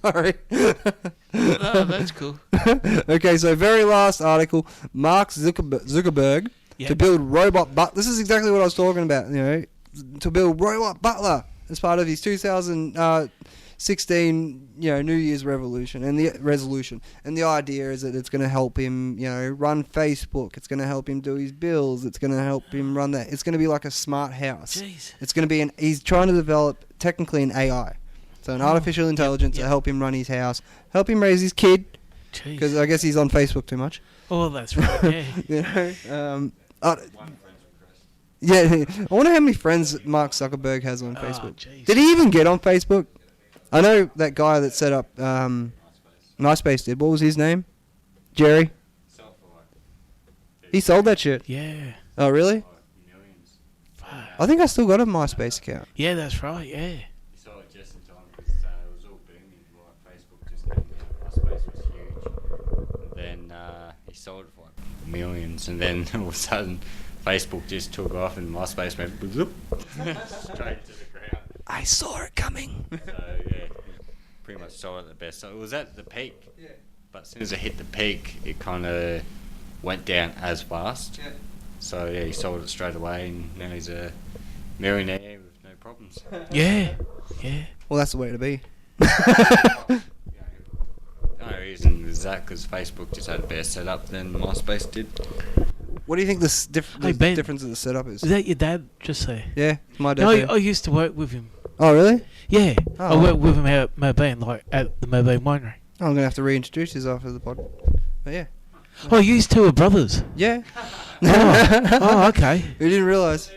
Speaker 1: Sorry.
Speaker 2: Oh, that's cool.
Speaker 1: Okay, so very last article. Mark Zuckerberg
Speaker 2: Yep.
Speaker 1: to build robot butler. This is exactly what I was talking about, you know. To build robot butler as part of his 2016, you know, New Year's resolution. And the idea is that it's going to help him, you know, run Facebook. It's going to help him do his bills. It's going to help him run that. It's going to be like a smart house.
Speaker 2: Jeez.
Speaker 1: It's going to be he's trying to develop technically an AI, so an artificial intelligence to help him run his house, help him raise his kid, because
Speaker 2: Jeez.
Speaker 1: I guess he's on Facebook too much.
Speaker 2: Oh, that's right. Yeah.
Speaker 1: You know. Yeah, I wonder how many friends Mark Zuckerberg has on Facebook.
Speaker 2: Jeez.
Speaker 1: Did he even get on Facebook? I know that guy that set up MySpace did. What was his name? Jerry? He sold that shit.
Speaker 2: Yeah.
Speaker 1: Oh, really?
Speaker 5: Millions.
Speaker 2: Fuck.
Speaker 1: I think I still got a MySpace account.
Speaker 2: Yeah, that's right. Yeah.
Speaker 5: He saw it just in time because it was all booming. Like Facebook just came out. MySpace was huge. And then he sold it for like millions, and then all of a sudden Facebook just took off and MySpace went bloop, straight to the ground.
Speaker 1: I saw it coming.
Speaker 5: So yeah, pretty much sold at the best. So it was at the peak, but as soon as it hit the peak, it kind of went down as fast.
Speaker 1: Yeah.
Speaker 5: So yeah, he sold it straight away, and now he's a millionaire with no problems.
Speaker 2: Yeah. Yeah.
Speaker 1: Well, that's the way to be.
Speaker 5: The only reason is that because Facebook just had a better setup than MySpace did.
Speaker 1: What do you think the
Speaker 2: Hey, Ben.
Speaker 1: difference of the setup is?
Speaker 2: Is that your dad? Just say.
Speaker 1: Yeah, it's my dad.
Speaker 2: No,
Speaker 1: too.
Speaker 2: I used to work with him.
Speaker 1: Oh, really?
Speaker 2: Yeah.
Speaker 1: Oh.
Speaker 2: I worked with him out at Mobane, like at the Mobane winery.
Speaker 1: I'm going to have to reintroduce you after the pod. But yeah.
Speaker 2: Oh, you two are brothers.
Speaker 1: Yeah.
Speaker 2: Oh, okay.
Speaker 1: We didn't realise.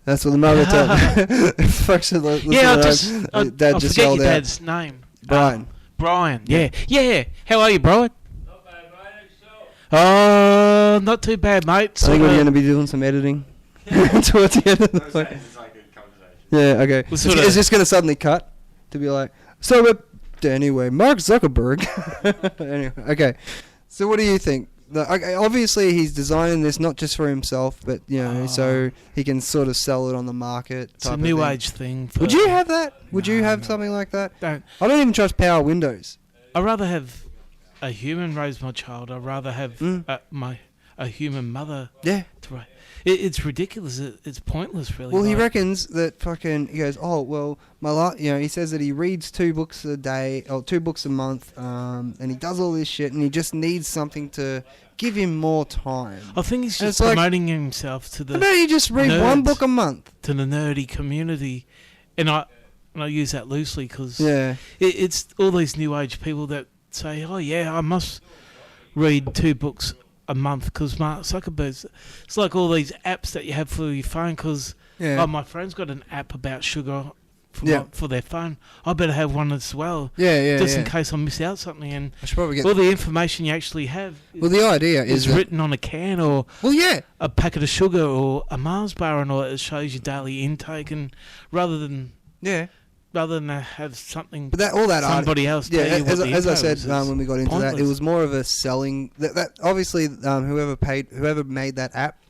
Speaker 1: That's what the mother told me. Folks,
Speaker 2: Yeah,
Speaker 1: Dad
Speaker 2: I
Speaker 1: just
Speaker 2: forget
Speaker 1: yelled
Speaker 2: your
Speaker 1: out.
Speaker 2: dad's name.
Speaker 1: Brian.
Speaker 2: Brian. Yeah. Yeah. How are you, Brian? Oh, not too bad, mate.
Speaker 1: I think
Speaker 2: Sort
Speaker 1: we're
Speaker 2: of-
Speaker 1: going to be doing some editing towards the end of the pod.
Speaker 5: It's like a good conversation.
Speaker 1: Yeah, okay.
Speaker 2: We'll sorta-
Speaker 1: It's just going to suddenly cut to be like, so anyway, Mark Zuckerberg. Anyway, okay. So what do you think? Okay, obviously, he's designing this not just for himself, but, you know, so he can sort of sell it on the market.
Speaker 2: It's a
Speaker 1: type of
Speaker 2: new
Speaker 1: thing.
Speaker 2: age thing. For
Speaker 1: Would you have that? Would you
Speaker 2: No,
Speaker 1: have
Speaker 2: no.
Speaker 1: something like that?
Speaker 2: Don't.
Speaker 1: I don't even trust Power Windows.
Speaker 2: I'd rather have a human raise my child. I'd rather have
Speaker 1: Mm.
Speaker 2: a human mother
Speaker 1: Yeah.
Speaker 2: to raise. It's ridiculous. It's pointless, really.
Speaker 1: Well, he
Speaker 2: like-
Speaker 1: reckons that he goes, oh, well, he says that he reads 2 books a day, or 2 books a month, and he does all this shit, and he just needs something to give him more time.
Speaker 2: I think he's
Speaker 1: And
Speaker 2: just
Speaker 1: it's like-
Speaker 2: promoting himself to
Speaker 1: Why don't you just read
Speaker 2: nerds.
Speaker 1: 1 book a month?
Speaker 2: to the nerdy community, and I use that loosely because
Speaker 1: Yeah.
Speaker 2: it's all these new age people that say, "Oh yeah, I must read 2 books a month," because Mark Zuckerberg's. It's like all these apps that you have for your phone. Because
Speaker 1: Yeah.
Speaker 2: my friend's got an app about sugar for,
Speaker 1: Yeah.
Speaker 2: for their phone. I better have one as well,
Speaker 1: Yeah,
Speaker 2: just in
Speaker 1: yeah.
Speaker 2: case I miss out something. And
Speaker 1: I should probably get...
Speaker 2: all the information you actually have
Speaker 1: Well, the idea
Speaker 2: is
Speaker 1: is that...
Speaker 2: written on a can or
Speaker 1: Well, yeah.
Speaker 2: a packet of sugar or a Mars bar, and all that. It shows your daily intake, and rather than
Speaker 1: Yeah.
Speaker 2: have something
Speaker 1: But all that
Speaker 2: somebody else
Speaker 1: Yeah,
Speaker 2: tell you what the
Speaker 1: as I
Speaker 2: info
Speaker 1: said
Speaker 2: is,
Speaker 1: when we got into that, it
Speaker 2: pointless.
Speaker 1: was more of a selling... That obviously, whoever made that app,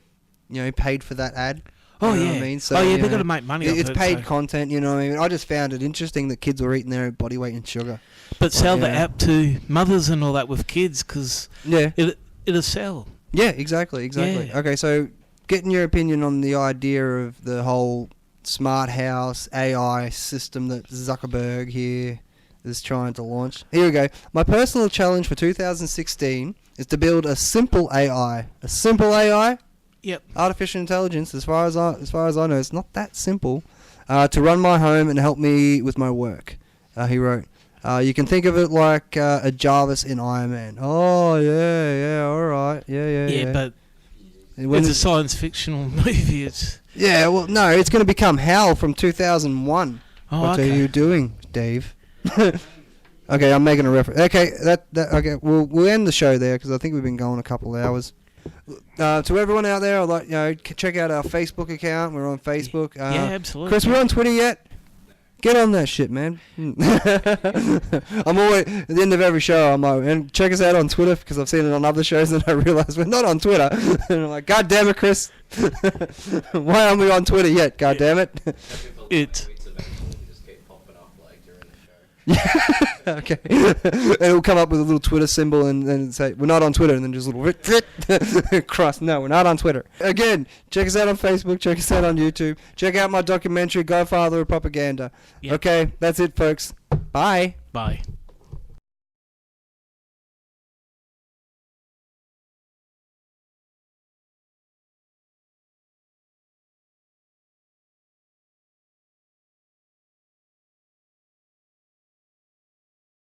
Speaker 1: you know, paid for that ad.
Speaker 2: Oh,
Speaker 1: You know
Speaker 2: yeah.
Speaker 1: what I mean?
Speaker 2: Oh, yeah,
Speaker 1: you
Speaker 2: they've
Speaker 1: know,
Speaker 2: gotta make money off
Speaker 1: It's
Speaker 2: it,
Speaker 1: paid
Speaker 2: so-
Speaker 1: content, you know what I mean? I just found it interesting that kids were eating their body weight in sugar.
Speaker 2: But sell the
Speaker 1: yeah.
Speaker 2: app to mothers and all that with kids, because
Speaker 1: Yeah.
Speaker 2: it'll sell.
Speaker 1: Yeah, exactly.
Speaker 2: Yeah.
Speaker 1: Okay, so getting your opinion on the idea of the whole smart house AI system that Zuckerberg here is trying to launch. Here we go. My personal challenge for 2016 is to build a simple AI. A simple AI?
Speaker 2: Yep.
Speaker 1: Artificial intelligence, as far as I know, it's not that simple. To run my home and help me with my work. He wrote. You can think of it like a Jarvis in Iron Man. Oh yeah, all right, yeah.
Speaker 2: Yeah, but
Speaker 1: And when
Speaker 2: it's a
Speaker 1: it-
Speaker 2: science fictional movie. It's
Speaker 1: yeah, well, no, it's going to become Hal from 2001.
Speaker 2: oh,
Speaker 1: What
Speaker 2: okay.
Speaker 1: are you doing, Dave? Okay, I'm making a reference. Okay, okay. We'll end the show there because I think we've been going a couple of hours. To everyone out there, I'd like check out our Facebook account. We're on Facebook.
Speaker 2: Yeah, absolutely.
Speaker 1: Chris, we're on Twitter yet? Get on that shit, man. I'm always at the end of every show. I'm like, and check us out on Twitter because I've seen it on other shows, and I realize we're not on Twitter. And I'm like, God damn it, Chris! Why aren't we on Twitter yet? God damn it!
Speaker 2: It.
Speaker 6: Just keep popping up like during the show.
Speaker 1: Yeah. Okay. And it'll come up with a little Twitter symbol and then say we're not on Twitter, and then just a little cross. No, we're not on Twitter. Again, check us out on Facebook. Check us out on YouTube. Check out my documentary, Godfather of Propaganda.
Speaker 2: Yep.
Speaker 1: Okay, that's it, folks. Bye.
Speaker 2: Bye.